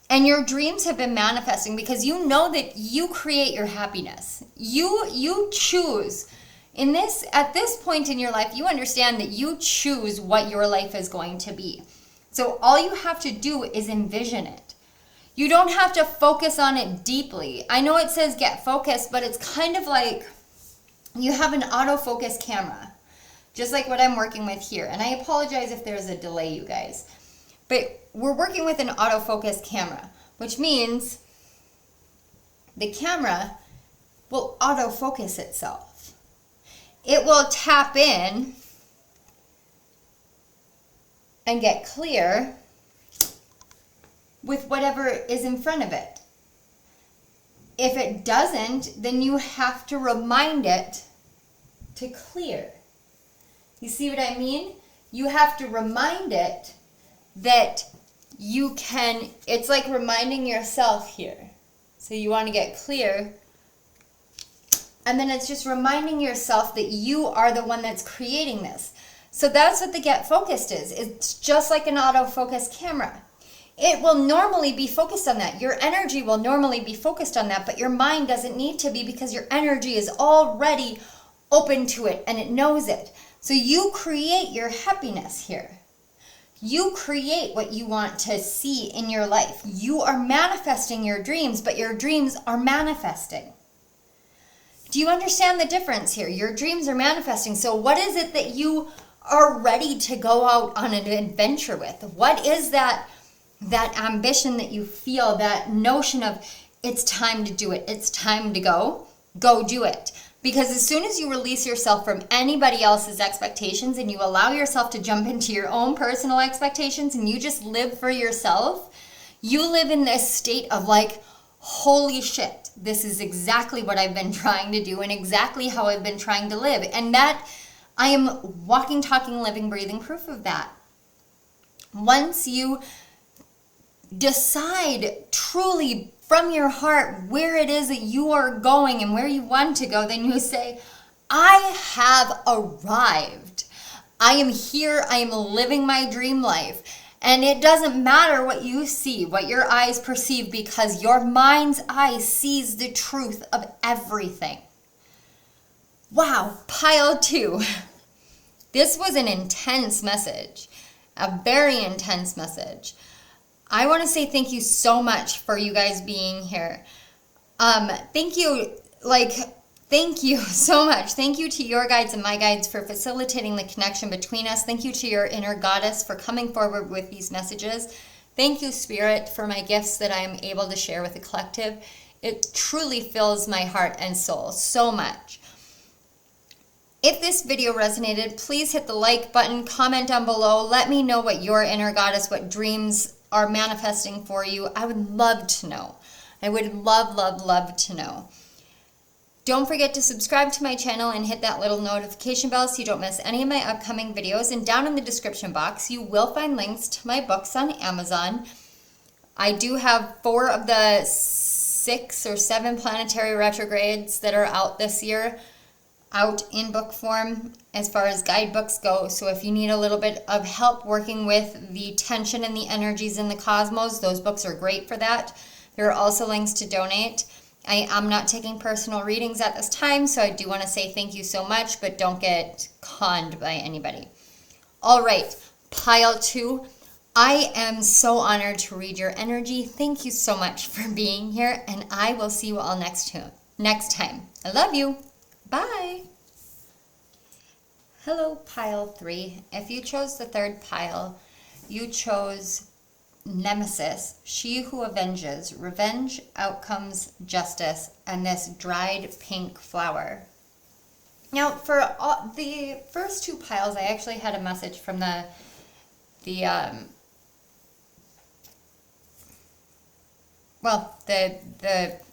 and your dreams have been manifesting because you know that you create your happiness. You choose. At this point in your life, you understand that you choose what your life is going to be. So all you have to do is envision it. You don't have to focus on it deeply. I know it says get focused, but it's kind of like you have an autofocus camera, just like what I'm working with here. And I apologize if there's a delay, you guys. But we're working with an autofocus camera, which means the camera will autofocus itself. It will tap in and get clear with whatever is in front of it. If it doesn't, then you have to remind it to clear. You see what I mean? You have to remind it that you can, it's like reminding yourself here. So you want to get clear, and then it's just reminding yourself that you are the one that's creating this. So that's what the get focused is. It's just like an autofocus camera. It will normally be focused on that. Your energy will normally be focused on that, but your mind doesn't need to be because your energy is already open to it and it knows it. So you create your happiness here. You create what you want to see in your life. You are manifesting your dreams, but your dreams are manifesting. Do you understand the difference here? Your dreams are manifesting. So what is it that you are ready to go out on an adventure with? What is that ambition that you feel, that notion of it's time to do it, it's time to go do it. Because as soon as you release yourself from anybody else's expectations and you allow yourself to jump into your own personal expectations and you just live for yourself, you live in this state of like, holy shit, this is exactly what I've been trying to do and exactly how I've been trying to live. And that, I am walking, talking, living, breathing proof of that. Once you decide truly from your heart where it is that you are going and where you want to go, then you say, I have arrived. I am here. I am living my dream life. And it doesn't matter what you see, what your eyes perceive, because your mind's eye sees the truth of everything. Wow, pile 2. This was an intense message, a very intense message. I want to say thank you so much for you guys being here. Thank you so much. Thank you to your guides and my guides for facilitating the connection between us. Thank you to your inner goddess for coming forward with these messages. Thank you, Spirit, for my gifts that I am able to share with the collective. It truly fills my heart and soul so much. If this video resonated, please hit the like button, comment down below. Let me know what your inner goddess, what dreams are manifesting for you. I would love to know. I would love, love, love to know. Don't forget to subscribe to my channel and hit that little notification bell so you don't miss any of my upcoming videos. And down in the description box, you will find links to my books on Amazon. I do have 4 of the 6 or 7 planetary retrogrades that are out this year, out in book form as far as guidebooks go. So if you need a little bit of help working with the tension and the energies in the cosmos, those books are great for that. There are also links to donate. I am not taking personal readings at this time, so I do want to say thank you so much, but don't get conned by anybody. All right, pile 2. I am so honored to read your energy. Thank you so much for being here, and I will see you all next time. I love you. Bye. Hello, pile 3. If you chose the 3rd pile, you chose Nemesis, she who avenges, revenge, outcomes, justice, and this dried pink flower. Now, for all, the first 2 piles, I actually had a message from the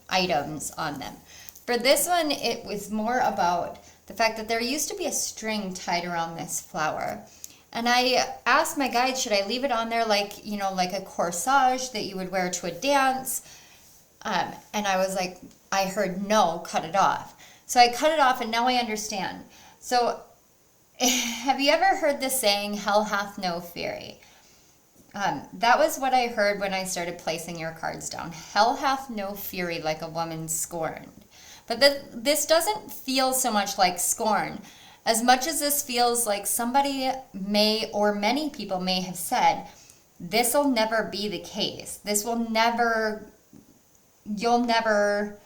items on them. For this one, it was more about the fact that there used to be a string tied around this flower. And I asked my guide, should I leave it on there like, you know, like a corsage that you would wear to a dance? And I was like, I heard no, cut it off. So I cut it off, and now I understand. So have you ever heard the saying, hell hath no fury? That was what I heard when I started placing your cards down. Hell hath no fury like a woman scorned. But this doesn't feel so much like scorn. As much as this feels like somebody may, or many people may have said, this will never be the case. This will never, you'll never,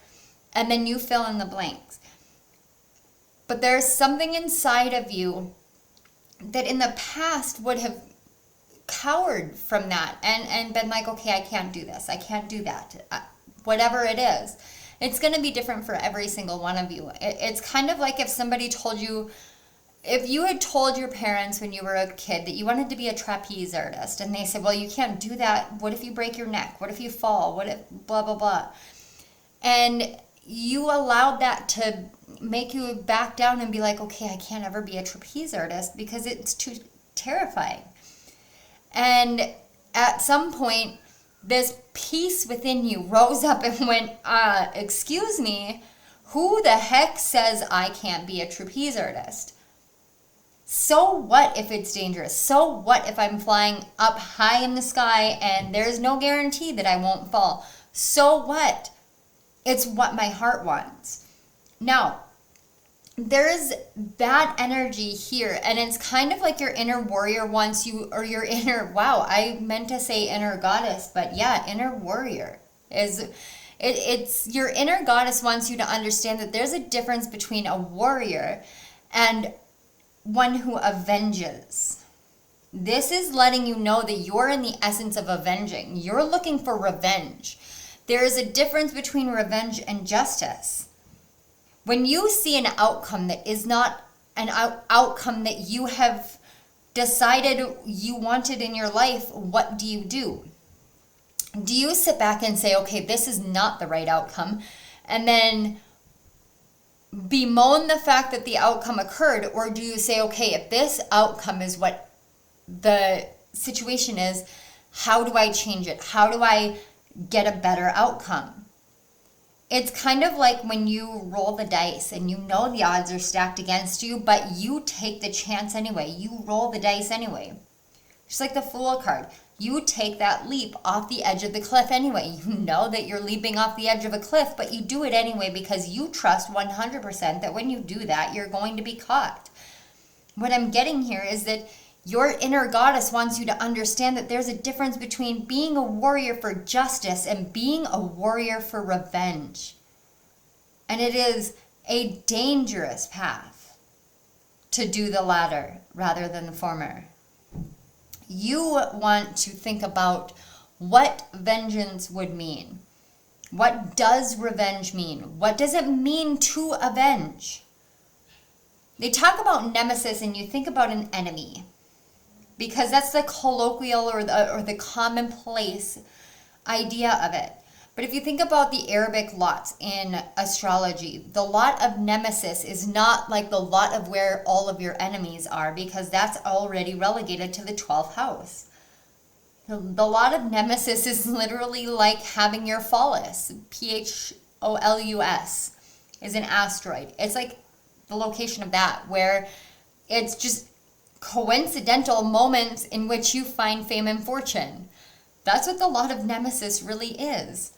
and then you fill in the blanks. But there's something inside of you that in the past would have cowered from that and been like, okay, I can't do this. I can't do that. Whatever it is. It's going to be different for every single one of you. It's kind of like if somebody told you, if you had told your parents when you were a kid that you wanted to be a trapeze artist, and they said, well, you can't do that. What if you break your neck? What if you fall? What if blah, blah, blah. And you allowed that to make you back down and be like, okay, I can't ever be a trapeze artist because it's too terrifying. And at some point, this piece within you rose up and went, excuse me, who the heck says I can't be a trapeze artist? So what if it's dangerous? So what if I'm flying up high in the sky and there's no guarantee that I won't fall? So what? It's what my heart wants. Now, there's that energy here, and it's kind of like your inner warrior wants you, or your inner, wow, I meant to say inner goddess, but yeah, inner warrior is, it's your inner goddess wants you to understand that there's a difference between a warrior and one who avenges. This is letting you know that you're in the essence of avenging. You're looking for revenge. There is a difference between revenge and justice. When you see an outcome that is not an outcome that you have decided you wanted in your life, what do you do? Do you sit back and say, okay, this is not the right outcome, and then bemoan the fact that the outcome occurred? Or do you say, okay, if this outcome is what the situation is, how do I change it? How do I get a better outcome? It's kind of like when you roll the dice and you know the odds are stacked against you, but you take the chance anyway. You roll the dice anyway. Just like the Fool card. You take that leap off the edge of the cliff anyway. You know that you're leaping off the edge of a cliff, but you do it anyway because you trust 100% that when you do that, you're going to be caught. What I'm getting here is that your inner goddess wants you to understand that there's a difference between being a warrior for justice and being a warrior for revenge. And it is a dangerous path to do the latter rather than the former. You want to think about what vengeance would mean. What does revenge mean? What does it mean to avenge? They talk about nemesis and you think about an enemy, because that's the colloquial or the commonplace idea of it. But if you think about the Arabic lots in astrology, the lot of Nemesis is not like the lot of where all of your enemies are, because that's already relegated to the 12th house. The lot of Nemesis is literally like having your phallus, Pholus, is an asteroid. It's like the location of that, where it's just coincidental moments in which you find fame and fortune. That's what the lot of Nemesis really is.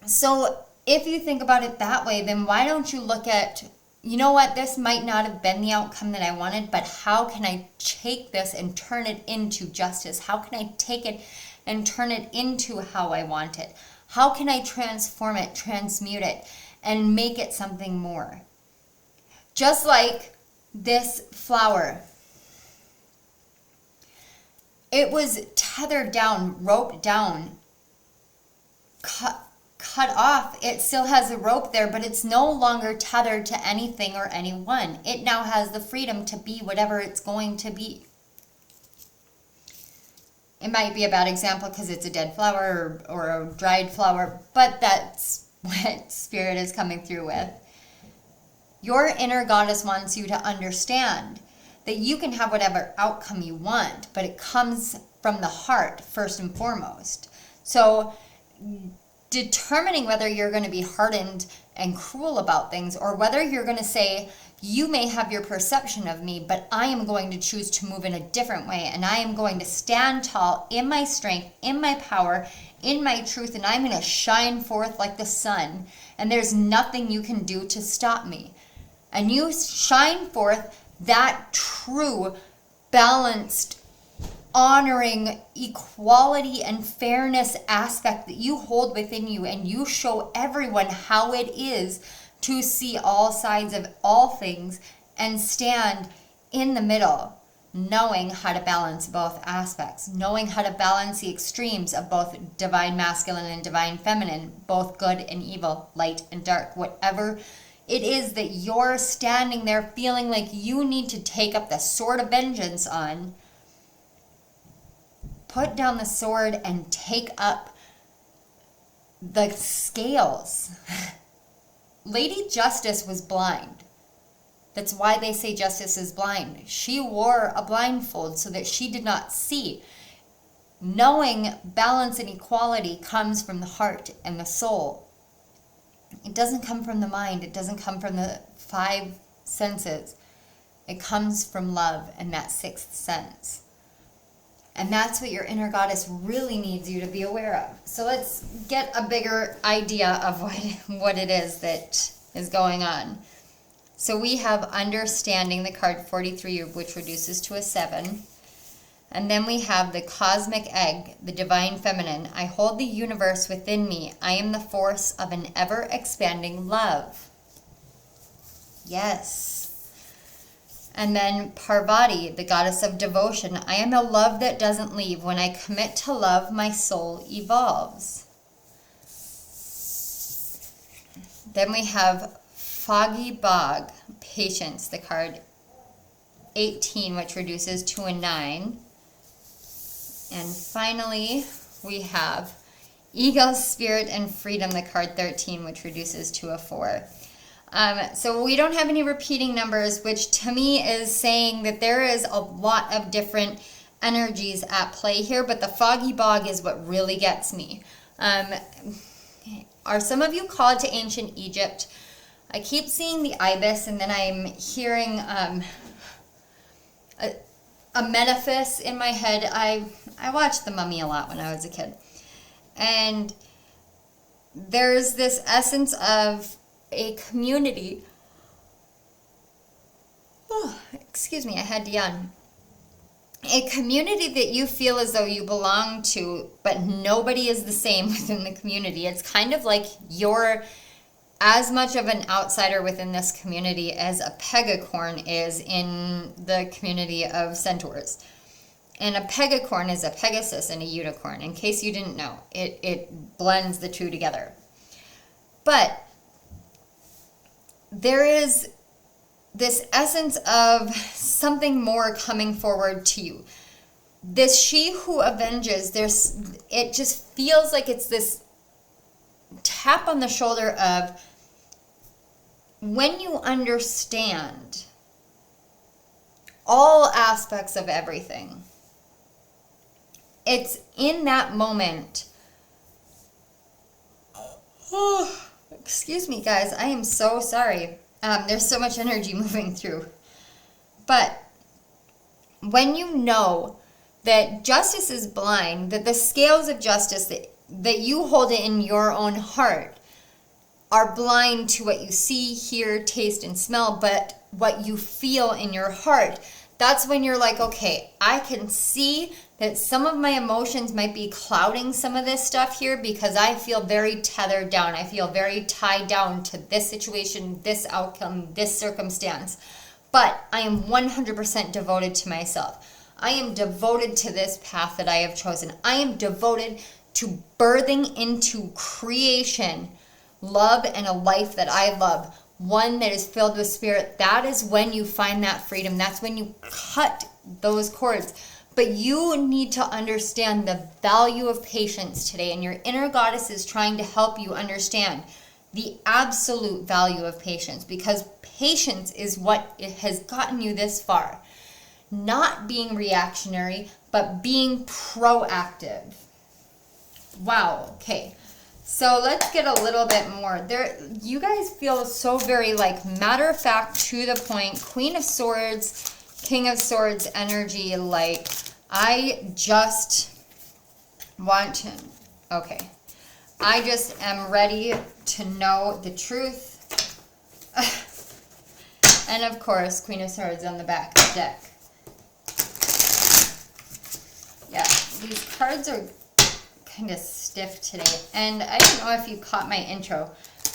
So if you think about it that way, then why don't you look at, you know what, this might not have been the outcome that I wanted, but how can I take this and turn it into justice? How can I take it and turn it into how I want it? How can I transform it, transmute it, and make it something more? Just like this flower. It was tethered down, roped down, cut off. It still has a rope there, but it's no longer tethered to anything or anyone. It now has the freedom to be whatever it's going to be. It might be a bad example because it's a dead flower or a dried flower, but that's what Spirit is coming through with. Your inner goddess wants you to understand that you can have whatever outcome you want, but it comes from the heart first and foremost. So determining whether you're going to be hardened and cruel about things, or whether you're going to say, you may have your perception of me, but I am going to choose to move in a different way, and I am going to stand tall in my strength, in my power, in my truth, and I'm going to shine forth like the sun, and there's nothing you can do to stop me. And you shine forth that true, balanced, honoring, equality and fairness aspect that you hold within you, and you show everyone how it is to see all sides of all things and stand in the middle, knowing how to balance both aspects, knowing how to balance the extremes of both divine masculine and divine feminine, both good and evil, light and dark, whatever it is that you're standing there feeling like you need to take up the sword of vengeance on. Put down the sword and take up the scales. Lady Justice was blind. That's why they say justice is blind. She wore a blindfold so that she did not see. Knowing balance and equality comes from the heart and the soul. It doesn't come from the mind. It doesn't come from the five senses. It comes from love and that sixth sense. And that's what your inner goddess really needs you to be aware of. So let's get a bigger idea of what it is that is going on. So we have understanding, the card 43, which reduces to a 7. And then we have the cosmic egg, the divine feminine. I hold the universe within me. I am the force of an ever-expanding love. Yes. And then Parvati, the goddess of devotion. I am a love that doesn't leave. When I commit to love, my soul evolves. Then we have Foggy Bog, patience, the card 18, which reduces to a 9. And finally, we have Ego, Spirit, and Freedom, the card 13, which reduces to a 4. So we don't have any repeating numbers, which to me is saying that there is a lot of different energies at play here, but the Foggy Bog is what really gets me. Are some of you called to ancient Egypt? I keep seeing the ibis, and then I'm hearing a metaphys in my head. I watched The Mummy a lot when I was a kid. And there's this essence of a community. Oh, excuse me, I had to yawn. A community that you feel as though you belong to, but nobody is the same within the community. It's kind of like you're as much of an outsider within this community as a pegacorn is in the community of centaurs. And a pegacorn is a Pegasus and a unicorn. In case you didn't know, it blends the two together. But there is this essence of something more coming forward to you. This she who avenges, it just feels like it's this tap on the shoulder of when you understand all aspects of everything. It's in that moment. Oh, excuse me, guys. I am so sorry. There's so much energy moving through. But when you know that justice is blind, that the scales of justice that you hold in your own heart are blind to what you see, hear, taste, and smell, but what you feel in your heart, that's when you're like, okay, I can see that some of my emotions might be clouding some of this stuff here because I feel very tethered down. I feel very tied down to this situation, this outcome, this circumstance. But I am 100% devoted to myself. I am devoted to this path that I have chosen. I am devoted to birthing into creation love and a life that I love, one that is filled with spirit. That is when you find that freedom. That's when you cut those cords. But you need to understand the value of patience today, and your inner goddess is trying to help you understand the absolute value of patience, because patience is what has gotten you this far. Not being reactionary, but being proactive. Wow, okay. So let's get a little bit more. You guys feel so very like matter of fact, to the point, Queen of Swords, King of Swords energy, like I just want to, okay. I just am ready to know the truth. And of course, Queen of Swords on the back of the deck. Yeah, these cards are kind of stiff today. And I don't know if you caught my intro,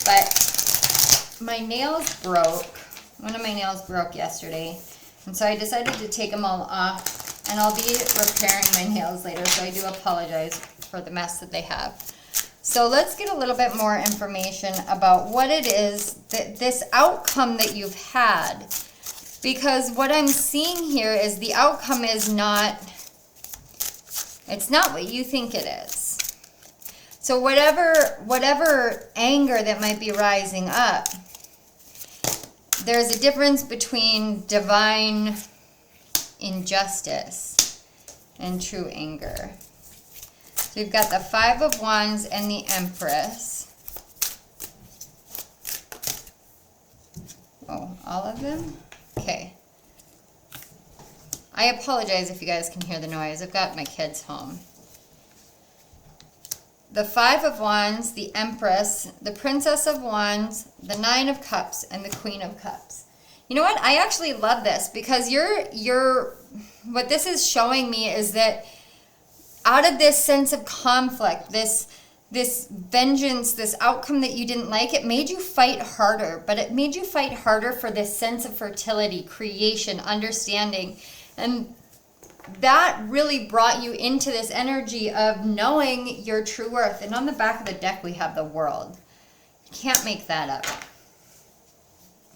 but my nails broke. One of my nails broke yesterday. And so I decided to take them all off. And I'll be repairing my nails later, so I do apologize for the mess that they have. So let's get a little bit more information about what it is, that this outcome that you've had. Because what I'm seeing here is the outcome is not, it's not what you think it is. So whatever anger that might be rising up, there's a difference between divine injustice and true anger. So we've got the Five of Wands and the Empress. Oh, all of them? Okay. I apologize if you guys can hear the noise. I've got my kids home. The Five of Wands, the Empress, the Princess of Wands, the Nine of Cups, and the Queen of Cups. You know what? I actually love this because what this is showing me is that out of this sense of conflict, this vengeance, this outcome that you didn't like, it made you fight harder. But it made you fight harder for this sense of fertility, creation, understanding. And that really brought you into this energy of knowing your true worth. And on the back of the deck, we have the World. You can't make that up.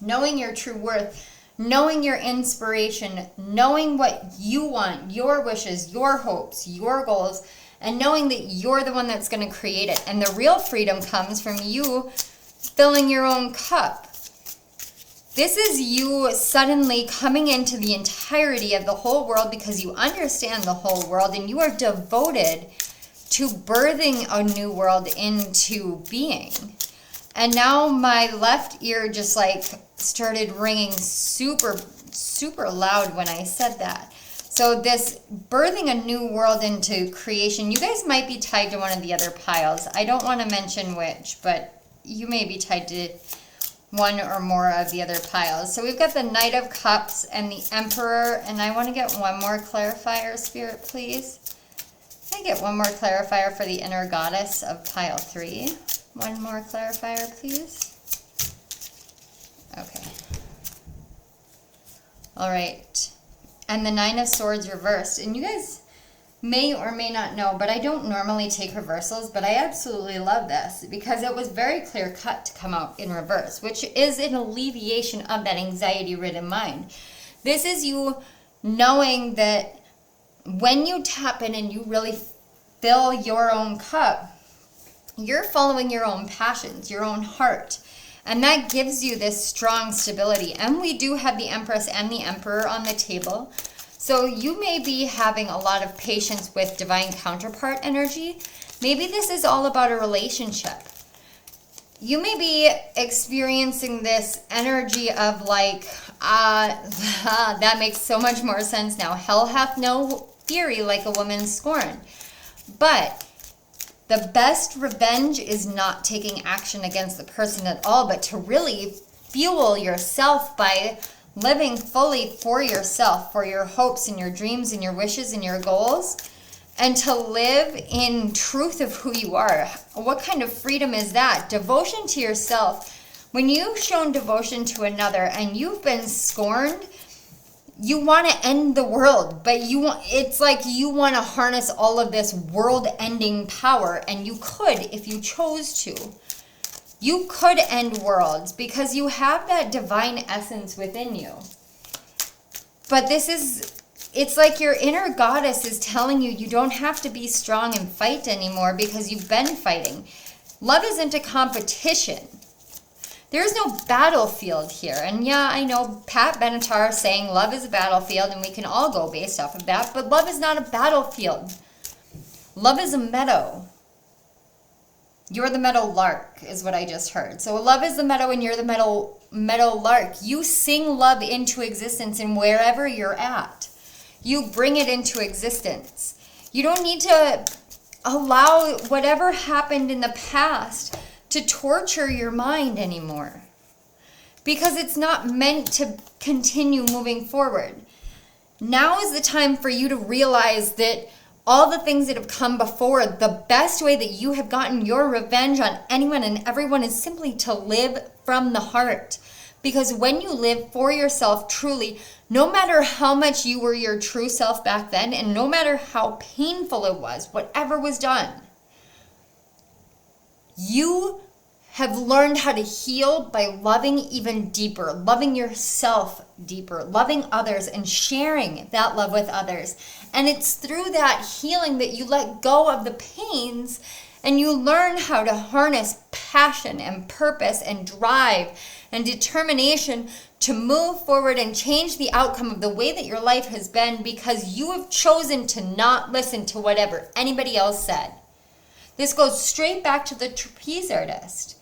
Knowing your true worth, knowing your inspiration, knowing what you want, your wishes, your hopes, your goals, and knowing that you're the one that's going to create it. And the real freedom comes from you filling your own cup. This is you suddenly coming into the entirety of the whole world because you understand the whole world and you are devoted to birthing a new world into being. And now my left ear just like started ringing super, super loud when I said that. So this birthing a new world into creation, you guys might be tied to one of the other piles. I don't want to mention which, but you may be tied to one or more of the other piles. So we've got the Knight of Cups and the Emperor, and I want to get one more clarifier, Spirit, please. Can I get one more clarifier for the inner goddess of pile 3? One more clarifier, please. Okay. All right. And the Nine of Swords reversed. And you guys may or may not know, but I don't normally take reversals, but I absolutely love this because it was very clear cut to come out in reverse, which is an alleviation of that anxiety-ridden mind. This is you knowing that when you tap in and you really fill your own cup, You're following your own passions, your own heart. And that gives you this strong stability. And we do have the Empress and the Emperor on the table. So you may be having a lot of patience with divine counterpart energy. Maybe this is all about a relationship. You may be experiencing this energy of like, that makes so much more sense now. Hell hath no fury like a woman scorned. But the best revenge is not taking action against the person at all, but to really fuel yourself by living fully for yourself, for your hopes and your dreams and your wishes and your goals, and to live in truth of who you are. What kind of freedom is that? Devotion to yourself. When you've shown devotion to another and you've been scorned, you want to end the world, but it's like you want to harness all of this world-ending power, and you could if you chose to. You could end worlds because you have that divine essence within you. But it's like your inner goddess is telling you don't have to be strong and fight anymore because you've been fighting. Love isn't a competition. There's no battlefield here. And yeah, I know Pat Benatar saying love is a battlefield and we can all go based off of that, but love is not a battlefield. Love is a meadow. You're the meadow lark is what I just heard. So love is the meadow and you're the meadow lark. You sing love into existence and wherever you're at. You bring it into existence. You don't need to allow whatever happened in the past to torture your mind anymore. Because it's not meant to continue moving forward. Now is the time for you to realize that all the things that have come before, the best way that you have gotten your revenge on anyone and everyone is simply to live from the heart. Because when you live for yourself truly, no matter how much you were your true self back then, and no matter how painful it was, whatever was done, you have learned how to heal by loving even deeper, loving yourself deeper, loving others and sharing that love with others. And it's through that healing that you let go of the pains and you learn how to harness passion and purpose and drive and determination to move forward and change the outcome of the way that your life has been because you have chosen to not listen to whatever anybody else said. This goes straight back to the trapeze artist.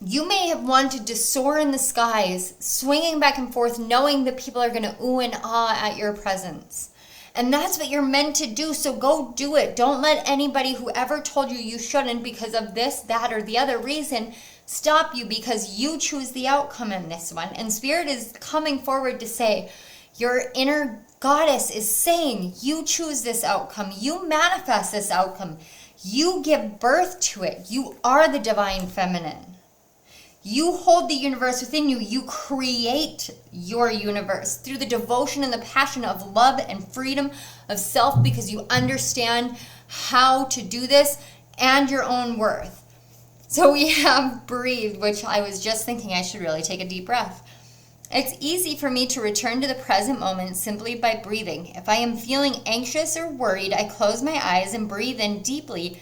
You may have wanted to soar in the skies, swinging back and forth, knowing that people are going to ooh and ah at your presence. And that's what you're meant to do, so go do it. Don't let anybody who ever told you you shouldn't because of this, that, or the other reason stop you because you choose the outcome in this one. And Spirit is coming forward to say, your inner goddess is saying, you choose this outcome. You manifest this outcome. You give birth to it. You are the divine feminine. You hold the universe within you. You create your universe through the devotion and the passion of love and freedom of self because you understand how to do this and your own worth. So we have breathed, which I was just thinking I should really take a deep breath. It's easy for me to return to the present moment simply by breathing. If I am feeling anxious or worried, I close my eyes and breathe in deeply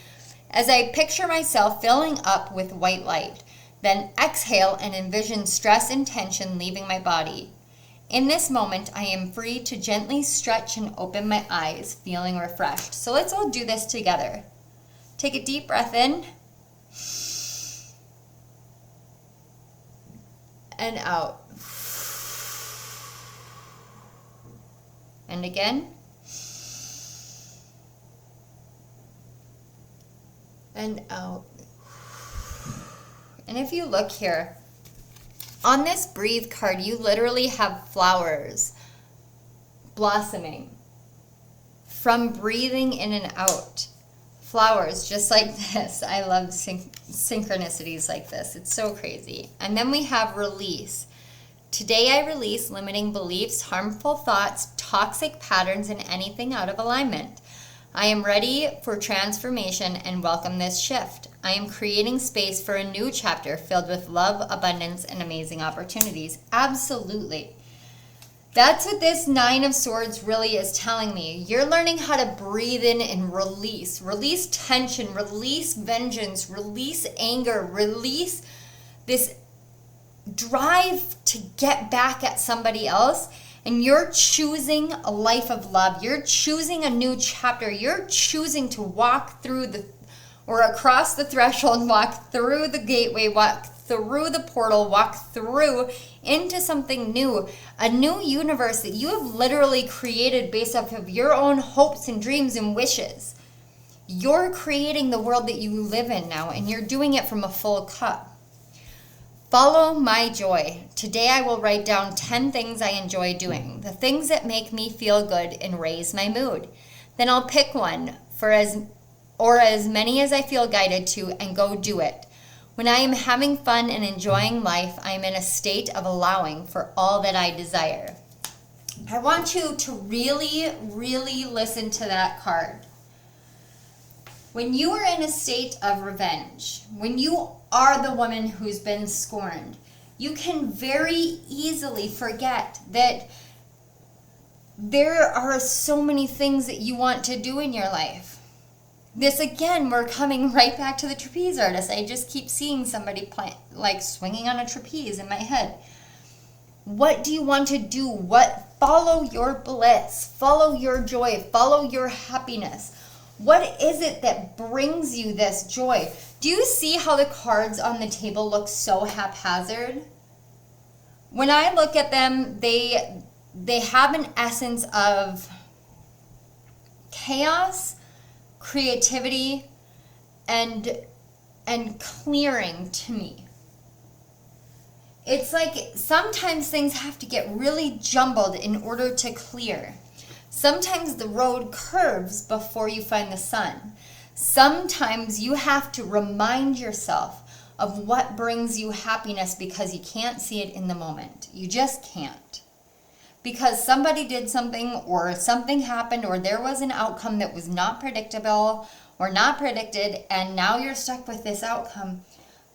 as I picture myself filling up with white light. Then exhale and envision stress and tension leaving my body. In this moment, I am free to gently stretch and open my eyes, feeling refreshed. So let's all do this together. Take a deep breath in and out. And again. And out. And if you look here, on this breathe card, you literally have flowers blossoming from breathing in and out. Flowers just like this. I love synchronicities like this. It's so crazy. And then we have release. Today I release limiting beliefs, harmful thoughts, toxic patterns, and anything out of alignment. I am ready for transformation and welcome this shift. I am creating space for a new chapter filled with love, abundance, and amazing opportunities. Absolutely. That's what this Nine of Swords really is telling me. You're learning how to breathe in and release. Release tension, release vengeance, release anger, release this drive to get back at somebody else. And you're choosing a life of love. You're choosing a new chapter. You're choosing to walk through or across the threshold, walk through the gateway, walk through the portal, walk through into something new, a new universe that you have literally created based off of your own hopes and dreams and wishes. You're creating the world that you live in now, and you're doing it from a full cup. Follow my joy. Today I will write down 10 things I enjoy doing, the things that make me feel good and raise my mood. Then I'll pick one for as many as I feel guided to and go do it. When I am having fun and enjoying life, I am in a state of allowing for all that I desire. I want you to really, really listen to that card. When you are in a state of revenge, when you are the woman who's been scorned, you can very easily forget that there are so many things that you want to do in your life. This again, we're coming right back to the trapeze artist. I just keep seeing somebody swinging on a trapeze in my head. What do you want to do? Follow your bliss, follow your joy, follow your happiness. What is it that brings you this joy? Do you see how the cards on the table look so haphazard? When I look at them, they have an essence of chaos, creativity, and clearing to me. It's like sometimes things have to get really jumbled in order to clear. Sometimes the road curves before you find the sun. Sometimes you have to remind yourself of what brings you happiness because you can't see it in the moment. You just can't. Because somebody did something, or something happened, or there was an outcome that was not predictable or not predicted, and now you're stuck with this outcome.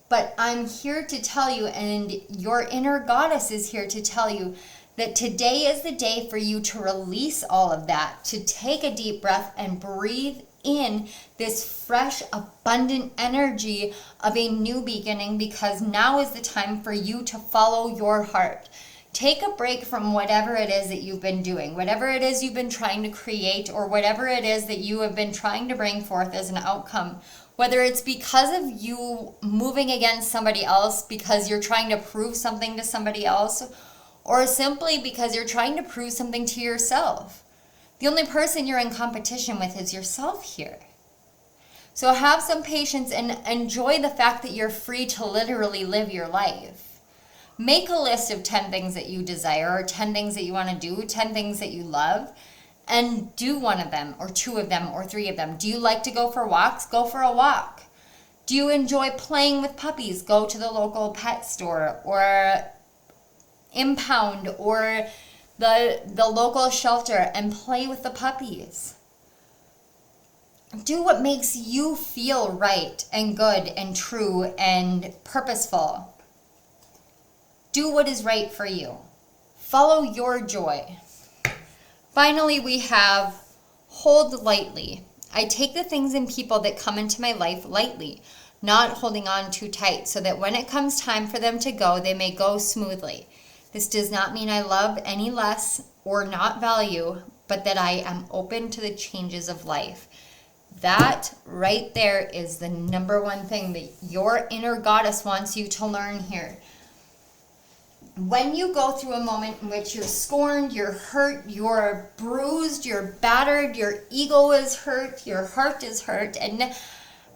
But I'm here to tell you, and your inner goddess is here to tell you, that today is the day for you to release all of that, to take a deep breath and breathe in this fresh, abundant energy of a new beginning, because now is the time for you to follow your heart. Take a break from whatever it is that you've been doing, whatever it is you've been trying to create, or whatever it is that you have been trying to bring forth as an outcome. Whether it's because of you moving against somebody else because you're trying to prove something to somebody else, or simply because you're trying to prove something to yourself. The only person you're in competition with is yourself here. So have some patience and enjoy the fact that you're free to literally live your life. Make a list of 10 things that you desire, or 10 things that you want to do, 10 things that you love, and do one of them, or 2 of them, or 3 of them. Do you like to go for walks? Go for a walk. Do you enjoy playing with puppies? Go to the local pet store, or impound, or the local shelter and play with the puppies. Do what makes you feel right and good and true and purposeful. Do what is right for you. Follow your joy. Finally, we have hold lightly. I take the things and people that come into my life lightly, not holding on too tight, so that when it comes time for them to go, they may go smoothly. This does not mean I love any less or not value, but that I am open to the changes of life. That right there is the number one thing that your inner goddess wants you to learn here. When you go through a moment in which you're scorned, you're hurt, you're bruised, you're battered, your ego is hurt, your heart is hurt, and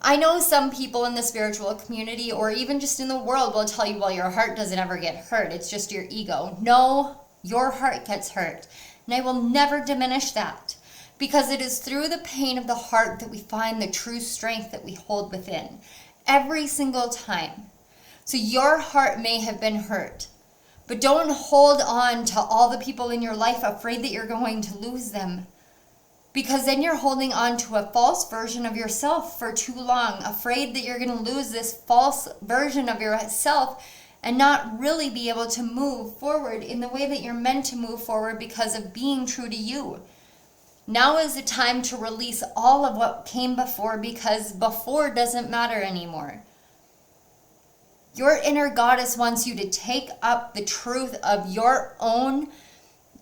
I know some people in the spiritual community or even just in the world will tell you, well, your heart doesn't ever get hurt. It's just your ego. No, your heart gets hurt. And I will never diminish that, because it is through the pain of the heart that we find the true strength that we hold within every single time. So your heart may have been hurt, but don't hold on to all the people in your life afraid that you're going to lose them. Because then you're holding on to a false version of yourself for too long, afraid that you're going to lose this false version of yourself, and not really be able to move forward in the way that you're meant to move forward because of being true to you. Now is the time to release all of what came before, because before doesn't matter anymore. Your inner goddess wants you to take up the truth of your own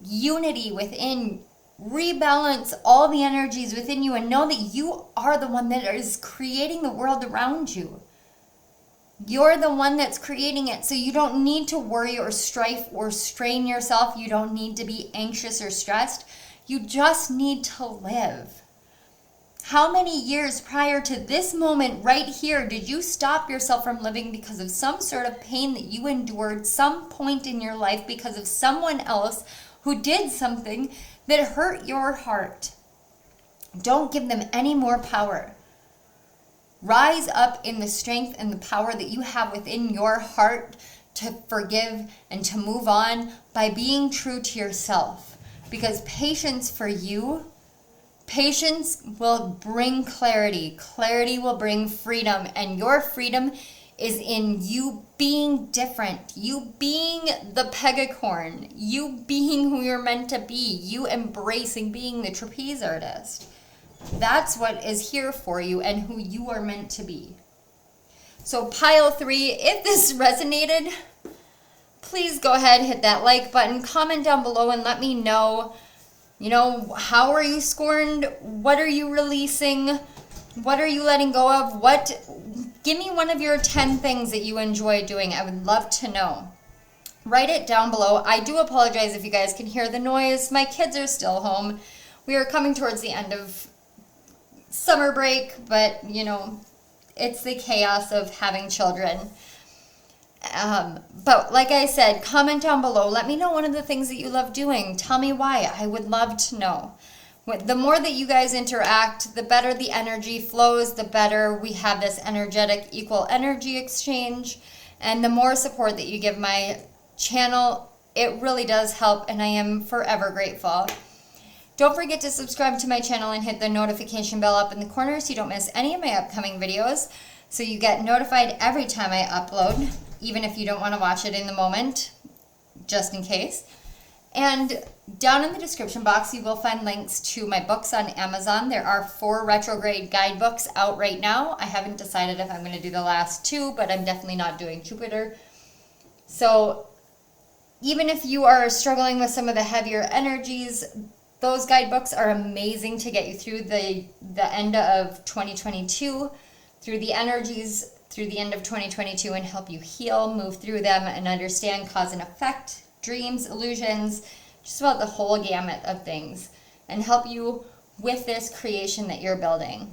unity within, rebalance all the energies within you, and know that you are the one that is creating the world around you. You're the one that's creating it, so you don't need to worry or strife or strain yourself. You don't need to be anxious or stressed. You just need to live. How many years prior to this moment right here did you stop yourself from living because of some sort of pain that you endured some point in your life because of someone else who did something that hurt your heart? Don't give them any more power. Rise up in the strength and the power that you have within your heart to forgive and to move on by being true to yourself. Because patience for you, patience will bring clarity. Clarity will bring freedom. And your freedom is in you being different. You being the pegacorn. You being who you're meant to be. You embracing being the trapeze artist. That's what is here for you and who you are meant to be. So pile 3, if this resonated, please go ahead, hit that like button, comment down below and let me know, how are you scorned? What are you releasing? What are you letting go of? Give me one of your 10 things that you enjoy doing. I would love to know. Write it down below. I do apologize if you guys can hear the noise. My kids are still home. We are coming towards the end of summer break, but it's the chaos of having children. But like I said, comment down below. Let me know one of the things that you love doing. Tell me why. I would love to know. The more that you guys interact, the better the energy flows, the better we have this energetic equal energy exchange, and the more support that you give my channel, it really does help, and I am forever grateful. Don't forget to subscribe to my channel and hit the notification bell up in the corner so you don't miss any of my upcoming videos, so you get notified every time I upload, even if you don't want to watch it in the moment, just in case. And down in the description box, you will find links to my books on Amazon. There are 4 retrograde guidebooks out right now. I haven't decided if I'm going to do the last 2, but I'm definitely not doing Jupiter. So even if you are struggling with some of the heavier energies, those guidebooks are amazing to get you through the end of 2022, through the energies, through the end of 2022, and help you heal, move through them, and understand cause and effect, dreams, illusions, just about the whole gamut of things, and help you with this creation that you're building.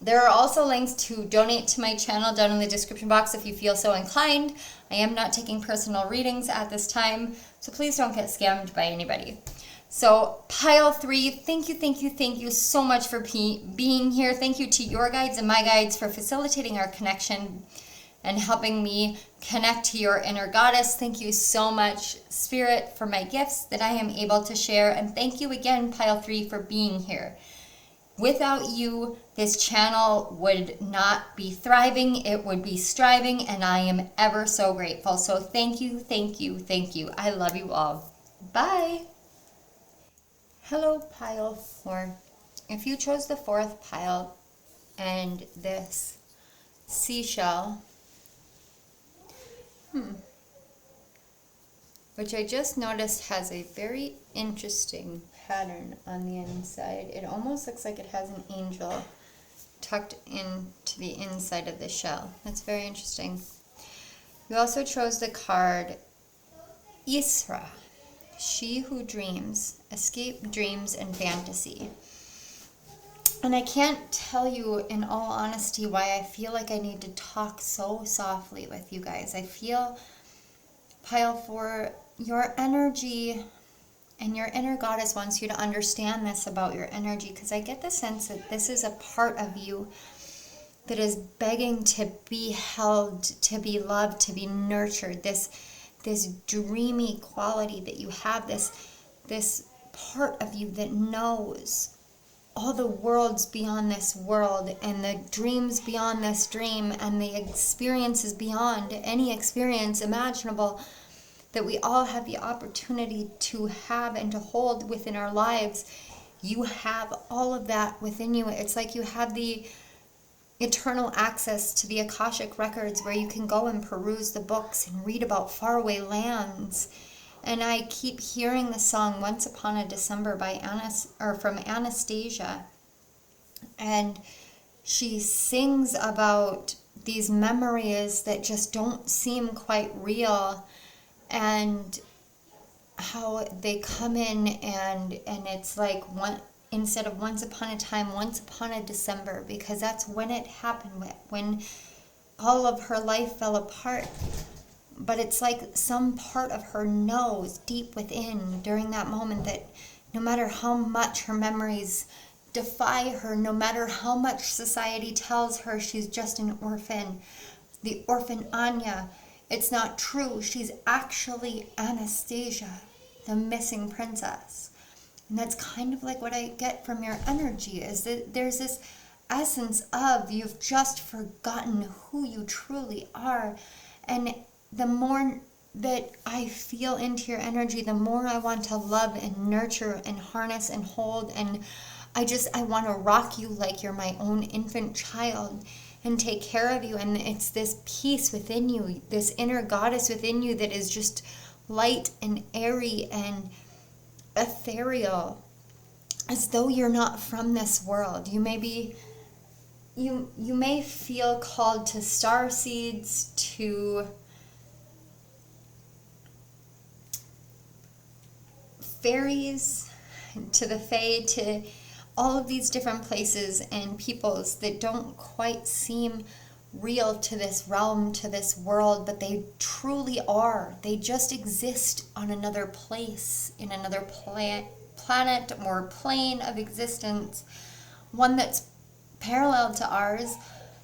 There are also links to donate to my channel down in the description box if you feel so inclined. I am not taking personal readings at this time, so please don't get scammed by anybody. So pile 3, thank you so much for being here. Thank you to your guides and my guides for facilitating our connection and helping me connect to your inner goddess. Thank you so much, Spirit, for my gifts that I am able to share. And thank you again, pile 3, for being here. Without you, this channel would not be thriving. It would be striving, and I am ever so grateful. So thank you. I love you all. Bye. Hello, pile 4. If you chose the 4th pile and this seashell, which I just noticed has a very interesting pattern on the inside. It almost looks like it has an angel tucked into the inside of the shell. That's very interesting. You also chose the card Isra. She who dreams, escape dreams and fantasy. And I can't tell you in all honesty why I feel like I need to talk so softly with you guys. I feel, pile 4, your energy and your inner goddess wants you to understand this about your energy, because I get the sense that this is a part of you that is begging to be held, to be loved, to be nurtured. This dreamy quality that you have, this part of you that knows all the worlds beyond this world, and the dreams beyond this dream, and the experiences beyond any experience imaginable that we all have the opportunity to have and to hold within our lives. You have all of that within you. It's like you have the eternal access to the Akashic records, where you can go and peruse the books and read about faraway lands. And I keep hearing the song Once Upon a December by from Anastasia. And she sings about these memories that just don't seem quite real, and how they come in, and it's like instead of once upon a time, once upon a December, because that's when it happened, when all of her life fell apart. But it's like some part of her knows deep within during that moment that no matter how much her memories defy her, no matter how much society tells her she's just an orphan, the orphan Anya, it's not true. She's actually Anastasia, the missing princess. And that's kind of like what I get from your energy, is that there's this essence of you've just forgotten who you truly are. And the more that I feel into your energy, the more I want to love and nurture and harness and hold. And I want to rock you like you're my own infant child and take care of you. And it's this peace within you, this inner goddess within you that is just light and airy and ethereal, as though you're not from this world. You may feel called to star seeds, to fairies, to the fae, to all of these different places and peoples that don't quite seem real to this realm, to this world, but they truly are. They just exist on another place, in another planet or plane of existence, one that's parallel to ours,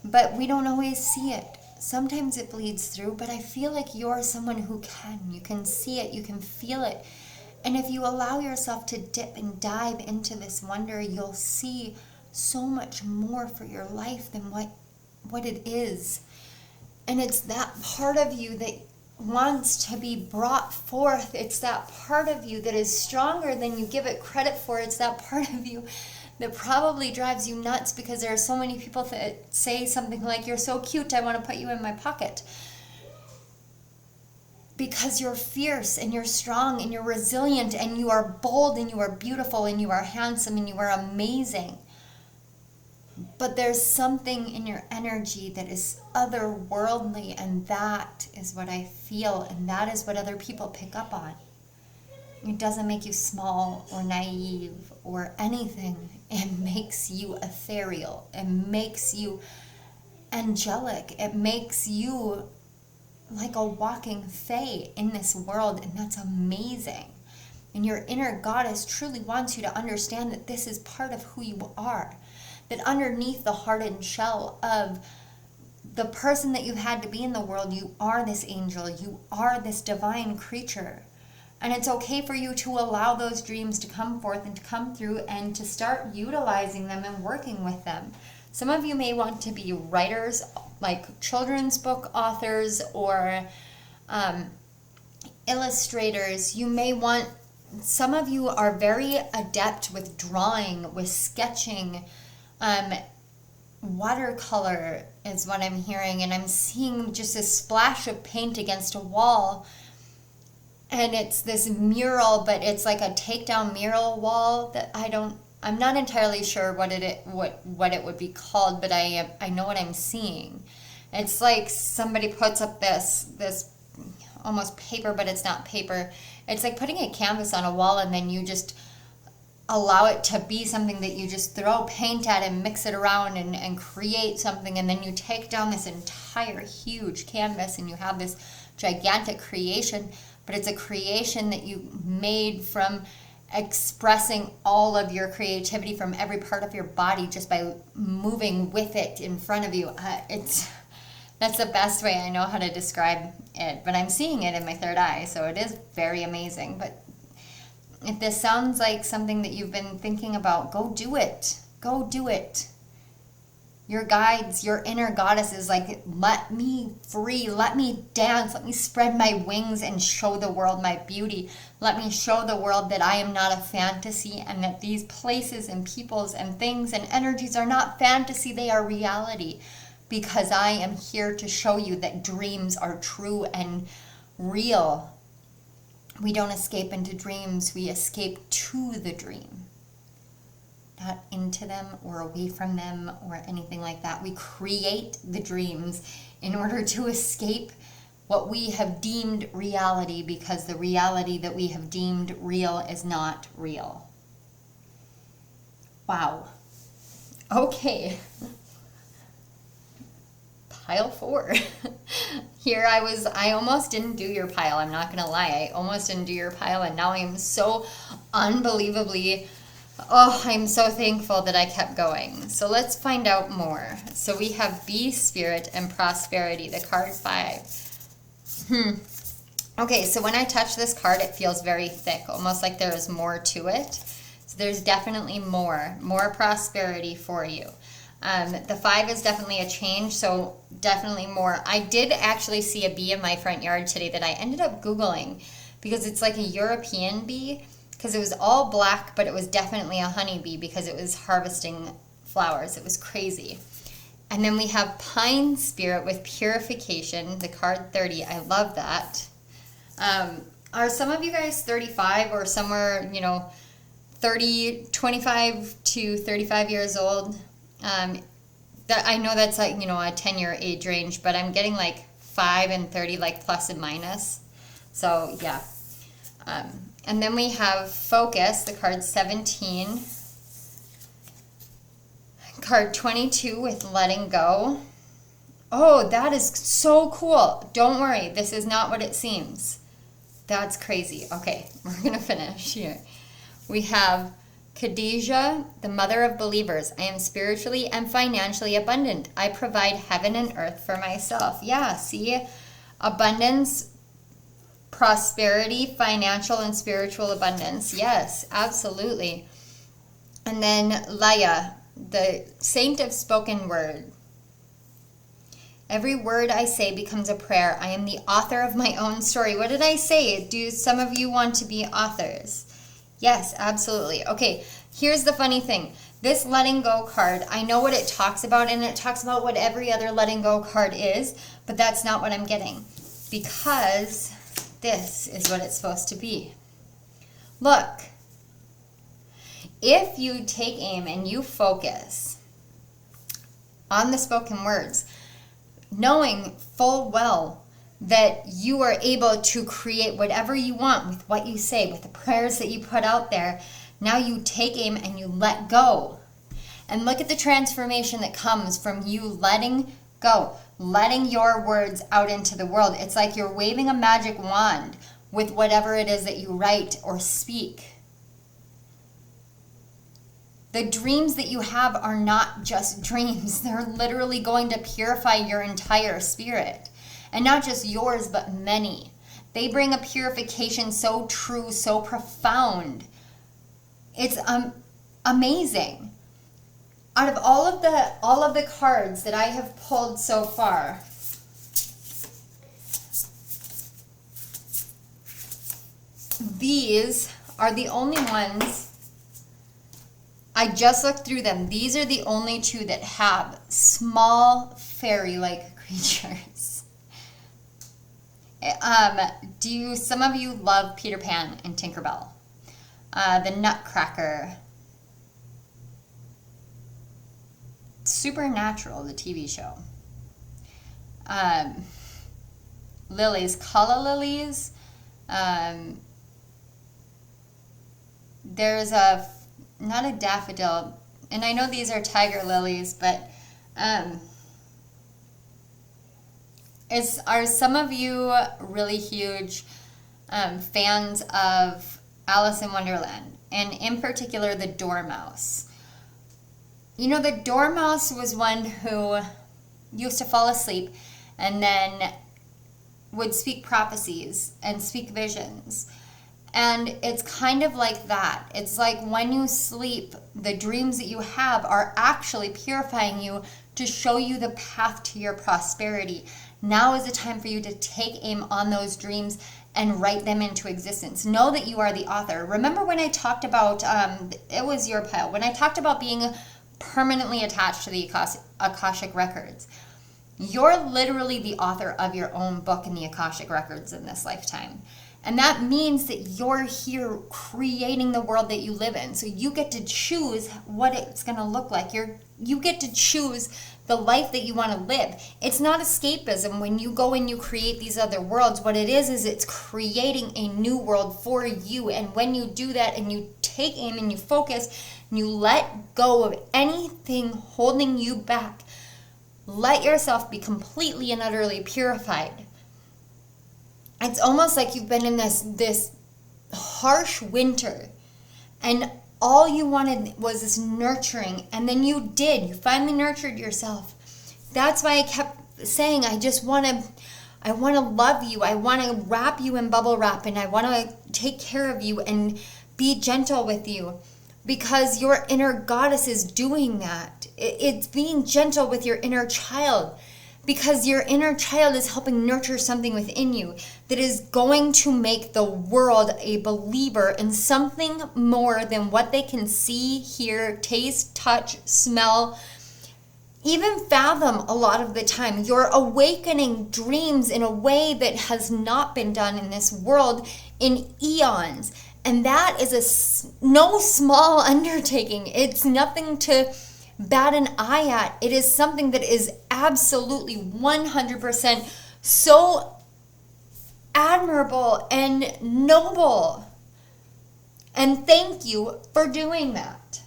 but we don't always see it. Sometimes it bleeds through, but I feel like you're someone who can. You can see it, you can feel it. And if you allow yourself to dip and dive into this wonder, you'll see so much more for your life than what it is. And it's that part of you that wants to be brought forth. It's that part of you that is stronger than you give it credit for. It's that part of you that probably drives you nuts, because there are so many people that say something like, "You're so cute, I want to put you in my pocket." Because you're fierce and you're strong and you're resilient and you are bold and you are beautiful and you are handsome and you are amazing. But there's something in your energy that is otherworldly, and that is what I feel, and that is what other people pick up on. It doesn't make you small or naive or anything. It makes you ethereal. It makes you angelic. It makes you like a walking fae in this world, and that's amazing. And your inner goddess truly wants you to understand that this is part of who you are. That underneath the hardened shell of the person that you've had to be in the world, you are this angel, you are this divine creature. And it's okay for you to allow those dreams to come forth and to come through and to start utilizing them and working with them. Some of you may want to be writers, like children's book authors, or illustrators. Some of you are very adept with drawing, with sketching. Watercolor is what I'm hearing, and I'm seeing just a splash of paint against a wall. And it's this mural, but it's like a takedown mural wall that I'm not entirely sure what it would be called, but I know what I'm seeing. It's like somebody puts up this almost paper, but it's not paper. It's like putting a canvas on a wall, and then you just allow it to be something that you just throw paint at and mix it around and create something, and then you take down this entire huge canvas and you have this gigantic creation. But it's a creation that you made from expressing all of your creativity from every part of your body just by moving with it in front of you. That's the best way I know how to describe it, but I'm seeing it in my third eye, so it is very amazing. But if this sounds like something that you've been thinking about, go do it. Go do it. Your guides, your inner goddess is like, let me free, let me dance, let me spread my wings and show the world my beauty. Let me show the world that I am not a fantasy, and that these places and peoples and things and energies are not fantasy, they are reality. Because I am here to show you that dreams are true and real. We don't escape into dreams, we escape to the dream. Not into them or away from them or anything like that. We create the dreams in order to escape what we have deemed reality, because the reality that we have deemed real is not real. Wow. Okay. Pile 4. Here I almost didn't do your pile. I'm not going to lie. I almost didn't do your pile, and now I am so unbelievably... I'm so thankful that I kept going. So let's find out more. So we have Be Spirit and Prosperity, the card 5. Okay, so when I touch this card, it feels very thick, almost like there is more to it. So there's definitely more prosperity for you. The 5 is definitely a change, so definitely more. I did actually see a bee in my front yard today that I ended up Googling, because it's like a European bee. Because it was all black, but it was definitely a honeybee because it was harvesting flowers. It was crazy. And then we have Pine Spirit with Purification, the card 30. I love that. Are some of you guys 35 or somewhere, 25 to 35 years old? I know that's like, a 10-year age range, but I'm getting like 5 and 30, like plus and minus. So, yeah. And then we have Focus, the card 17. Card 22 with Letting Go. Oh, that is so cool. Don't worry, this is not what it seems. That's crazy. Okay, we're going to finish here. We have Khadijah, the Mother of Believers. I am spiritually and financially abundant. I provide heaven and earth for myself. Yeah, see? Abundance, prosperity, financial and spiritual abundance. Yes, absolutely. And then Laya, the Saint of Spoken Word. Every word I say becomes a prayer. I am the author of my own story. What did I say? Do some of you want to be authors? Yes, absolutely. Okay, here's the funny thing. This letting go card, I know what it talks about, and it talks about what every other letting go card is, but that's not what I'm getting, because this is what it's supposed to be. Look, if you take aim and you focus on the spoken words, knowing full well that you are able to create whatever you want with what you say, with the prayers that you put out there, now you take aim and you let go. And look at the transformation that comes from you letting go, letting your words out into the world. It's like you're waving a magic wand with whatever it is that you write or speak. The dreams that you have are not just dreams. They're literally going to purify your entire spirit. And not just yours, but many. They bring a purification so true, so profound. It's amazing. Out of all of the cards that I have pulled so far, these are the only ones. I just looked through them. These are the only two that have small fairy-like creatures. Do some of you love Peter Pan and Tinkerbell? The Nutcracker. Supernatural, the TV show. Lilies, calla lilies. There's not a daffodil, and I know these are tiger lilies, but are some of you really huge fans of Alice in Wonderland, and in particular the Dormouse? You know, the Dormouse was one who used to fall asleep and then would speak prophecies and speak visions. And it's kind of like that. It's like when you sleep, the dreams that you have are actually purifying you to show you the path to your prosperity. Now is the time for you to take aim on those dreams and write them into existence. Know that you are the author. Remember when I talked about, it was your pile, when I talked about being permanently attached to the Akashic records. You're literally the author of your own book in the Akashic records in this lifetime. And that means that you're here creating the world that you live in. So you get to choose what it's going to look like. You get to choose the life that you want to live. It's not escapism when you go and you create these other worlds. What it is it's creating a new world for you. And when you do that and you take aim and you focus and you let go of anything holding you back, let yourself be completely and utterly purified. It's almost like you've been in this harsh winter and all you wanted was this nurturing, and then you finally nurtured yourself. That's why I kept saying I want to love you. I want to wrap you in bubble wrap, and I want to take care of you and be gentle with you, because your inner goddess is doing that. It's being gentle with your inner child, because your inner child is helping nurture something within you that is going to make the world a believer in something more than what they can see, hear, taste, touch, smell, even fathom a lot of the time. You're awakening dreams in a way that has not been done in this world in eons. And that is no small undertaking. It's nothing to bat an eye at. It is something that is absolutely 100% so admirable and noble. And thank you for doing that.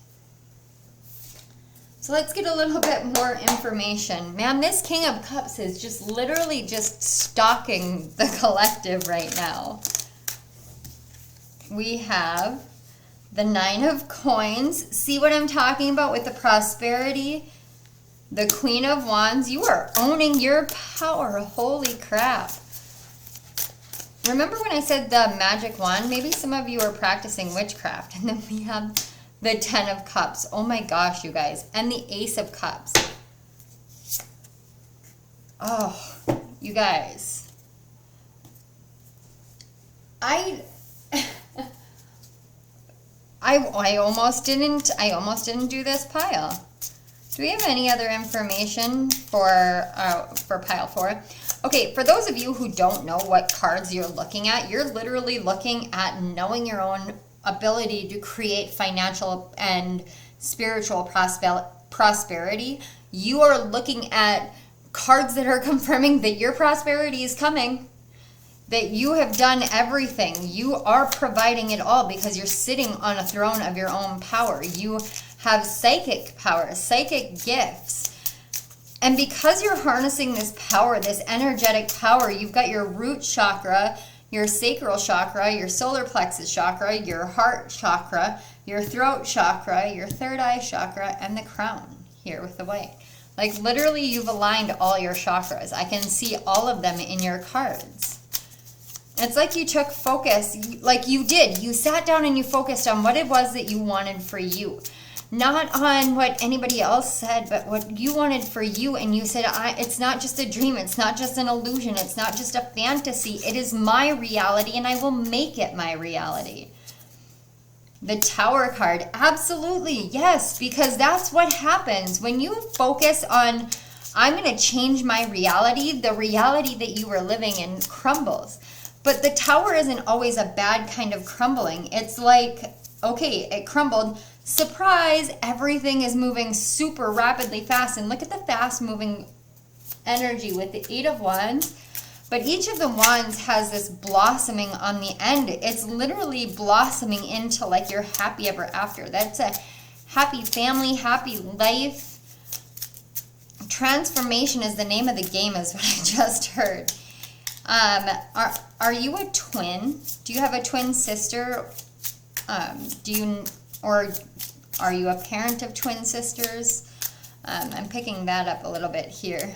So let's get a little bit more information. Man, this King of Cups is just literally just stalking the collective right now. We have the Nine of Coins. See what I'm talking about with the prosperity? The Queen of Wands. You are owning your power. Holy crap. Remember when I said the magic wand? Maybe some of you are practicing witchcraft. And then we have the Ten of Cups. Oh my gosh, you guys. And the Ace of Cups. Oh, you guys. I almost didn't do this pile. Do we have any other information for pile 4? Okay, for those of you who don't know what cards you're looking at, you're literally looking at knowing your own ability to create financial and spiritual prosperity. You are looking at cards that are confirming that your prosperity is coming. That you have done everything. You are providing it all because you're sitting on a throne of your own power. You have psychic power, psychic gifts. And because you're harnessing this power, this energetic power, you've got your root chakra, your sacral chakra, your solar plexus chakra, your heart chakra, your throat chakra, your third eye chakra, and the crown here with the white. Like literally you've aligned all your chakras. I can see all of them in your cards. It's like you took focus, like you did. You sat down and you focused on what it was that you wanted for you. Not on what anybody else said, but what you wanted for you. And you said, it's not just a dream. It's not just an illusion. It's not just a fantasy. It is my reality, and I will make it my reality. The Tower card. Absolutely, yes, because that's what happens. When you focus on, I'm going to change my reality, the reality that you were living in crumbles. But the Tower isn't always a bad kind of crumbling. It's like, okay, it crumbled. Surprise, everything is moving super rapidly fast. And look at the fast moving energy with the Eight of Wands. But each of the wands has this blossoming on the end. It's literally blossoming into like your happy ever after. That's a happy family, happy life. Transformation is the name of the game is what I just heard. Are you a twin? Do you have a twin sister? Or are you a parent of twin sisters? I'm picking that up a little bit here.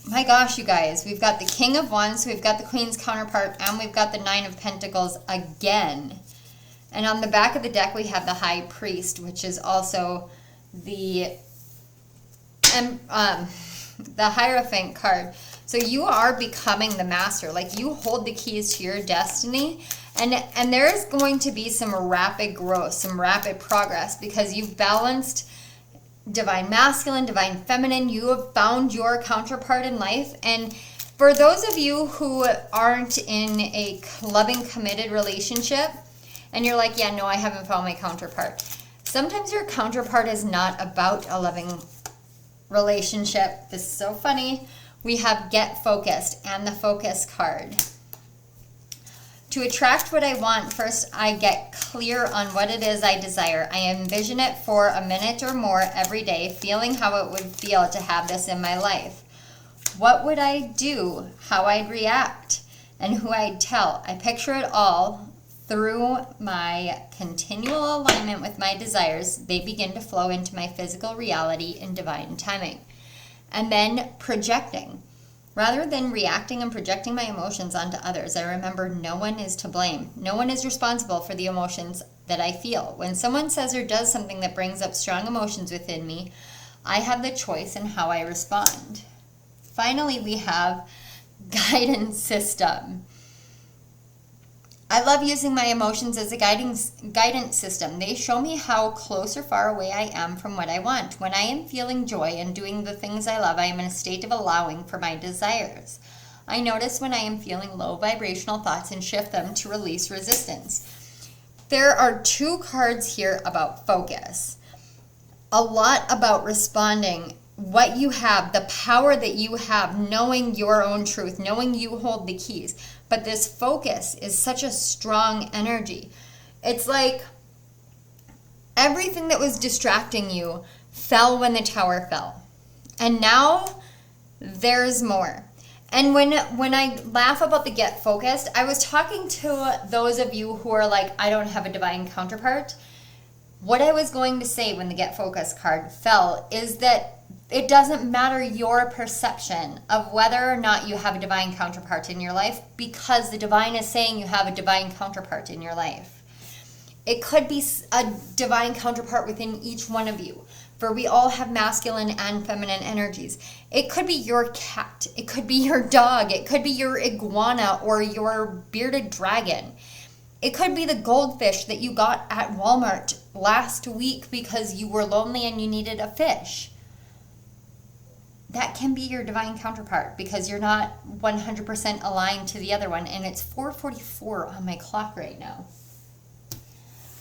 my gosh, you guys, we've got the King of Wands, we've got the Queen's counterpart, and we've got the Nine of Pentacles again. And on the back of the deck, we have the High Priest, which is also the Hierophant card. So you are becoming the master. Like, you hold the keys to your destiny. And there is going to be some rapid growth, some rapid progress, because you've balanced divine masculine, divine feminine. You have found your counterpart in life. And for those of you who aren't in a loving, committed relationship, and you're like, yeah, no, I haven't found my counterpart. Sometimes your counterpart is not about a loving relationship. This is so funny. We have Get Focused and the Focus card. To attract what I want, first I get clear on what it is I desire. I envision it for a minute or more every day, feeling how it would feel to have this in my life. What would I do, how I'd react, and who I'd tell. I picture it all through my continual alignment with my desires. They begin to flow into my physical reality in divine timing. And then projecting. Rather than reacting and projecting my emotions onto others, I remember no one is to blame. No one is responsible for the emotions that I feel. When someone says or does something that brings up strong emotions within me, I have the choice in how I respond. Finally, we have Guidance System. I love using my emotions as a guidance system. They show me how close or far away I am from what I want. When I am feeling joy and doing the things I love, I am in a state of allowing for my desires. I notice when I am feeling low vibrational thoughts and shift them to release resistance. There are two cards here about focus. A lot about responding, what you have, the power that you have, knowing your own truth, knowing you hold the keys. But this focus is such a strong energy. It's like everything that was distracting you fell when the tower fell. And now there's more. And when I laugh about the Get Focused, I was talking to those of you who are like, I don't have a divine counterpart. What I was going to say when the Get Focused card fell is that it doesn't matter your perception of whether or not you have a divine counterpart in your life, because the divine is saying you have a divine counterpart in your life. It could be a divine counterpart within each one of you, for we all have masculine and feminine energies. It could be your cat. It could be your dog. It could be your iguana or your bearded dragon. It could be the goldfish that you got at Walmart last week because you were lonely and you needed a fish. That can be your divine counterpart because you're not 100% aligned to the other one. And it's 4:44 on my clock right now.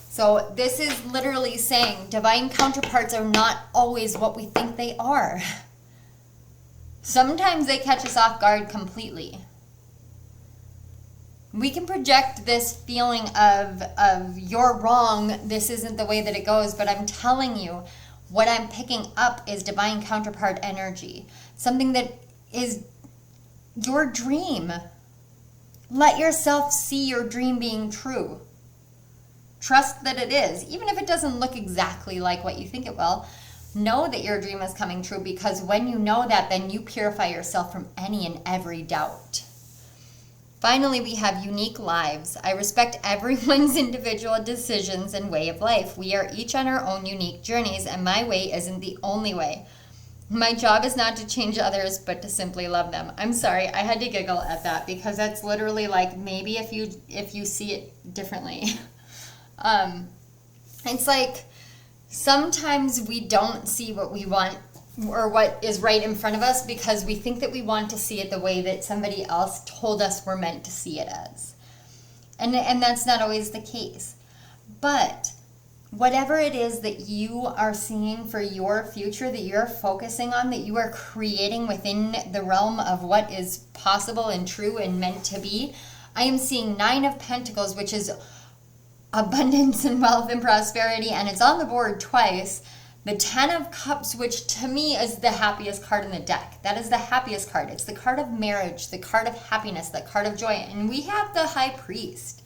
So this is literally saying divine counterparts are not always what we think they are. Sometimes they catch us off guard completely. We can project this feeling of you're wrong, this isn't the way that it goes, but I'm telling you, what I'm picking up is divine counterpart energy. Something that is your dream. Let yourself see your dream being true. Trust that it is. Even if it doesn't look exactly like what you think it will, know that your dream is coming true, because when you know that, then you purify yourself from any and every doubt. Finally, we have unique lives. I respect everyone's individual decisions and way of life. We are each on our own unique journeys, and my way isn't the only way. My job is not to change others, but to simply love them. I'm sorry, I had to giggle at that because that's literally like maybe if you see it differently. It's like sometimes we don't see what we want or what is right in front of us because we think that we want to see it the way that somebody else told us we're meant to see it as. And that's not always the case. But whatever it is that you are seeing for your future, that you're focusing on, that you are creating within the realm of what is possible and true and meant to be, I am seeing 9 of Pentacles, which is abundance and wealth and prosperity, and it's on the board twice. The 10 of Cups, which to me is the happiest card in the deck. That is the happiest card. It's the card of marriage, the card of happiness, the card of joy. And we have the High Priest,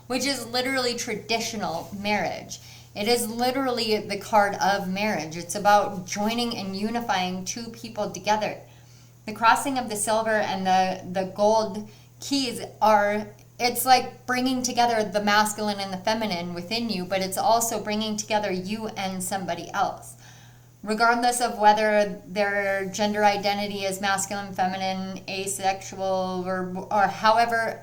which is literally traditional marriage. It is literally the card of marriage. It's about joining and unifying two people together. the crossing of the silver and the gold keys are, it's like bringing together the masculine and the feminine within you, but it's also bringing together you and somebody else. Regardless of whether their gender identity is masculine, feminine, asexual, or however,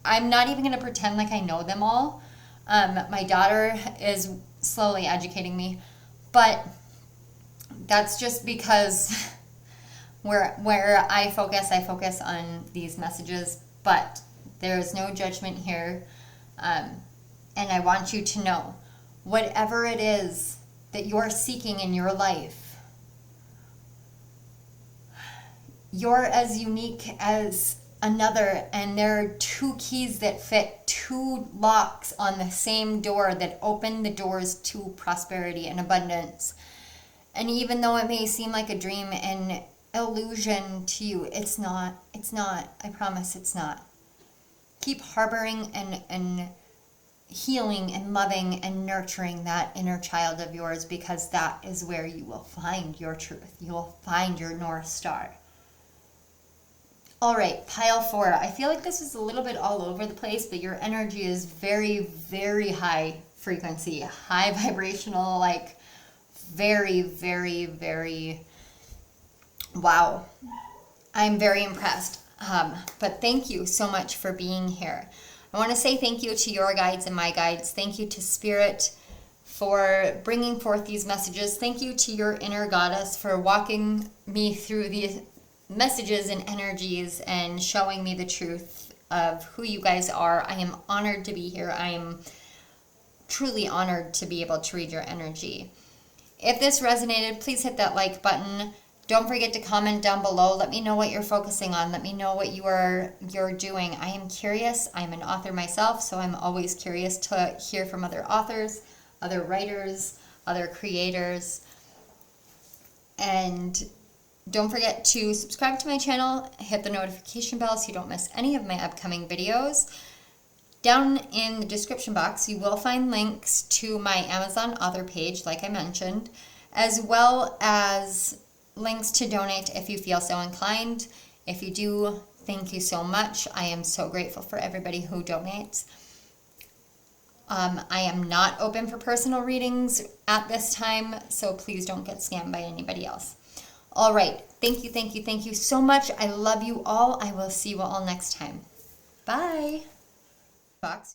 I'm not even going to pretend like I know them all. My daughter is slowly educating me, but that's just because where I focus on these messages, but there's no judgment here. And I want you to know, whatever it is that you're seeking in your life, you're as unique as another, and there are two keys that fit two locks on the same door that open the doors to prosperity and abundance. And even though it may seem like a dream and illusion to you, it's not. I promise it's not. Keep harboring and healing and loving and nurturing that inner child of yours, because that is where you will find your truth. You will find your North Star. All right, pile 4. I feel like this is a little bit all over the place, but your energy is very, very high frequency, high vibrational, like very, very, very, wow. I'm very impressed. But thank you so much for being here. I want to say thank you to your guides and my guides. Thank you to Spirit for bringing forth these messages. Thank you to your inner goddess for walking me through these messages and energies and showing me the truth of who you guys are. I am honored to be here. I am truly honored to be able to read your energy. If this resonated, please hit that like button. Don't forget to comment down below. Let me know what you're focusing on. Let me know what you're doing. I am curious. I'm an author myself, so I'm always curious to hear from other authors, other writers, other creators. And don't forget to subscribe to my channel, hit the notification bell so you don't miss any of my upcoming videos. Down in the description box, you will find links to my Amazon author page, like I mentioned, as well as links to donate if you feel so inclined. If you do, thank you so much. I am so grateful for everybody who donates. I am not open for personal readings at this time, so please don't get scammed by anybody else. All right. Thank you so much. I love you all. I will see you all next time. Bye. Box.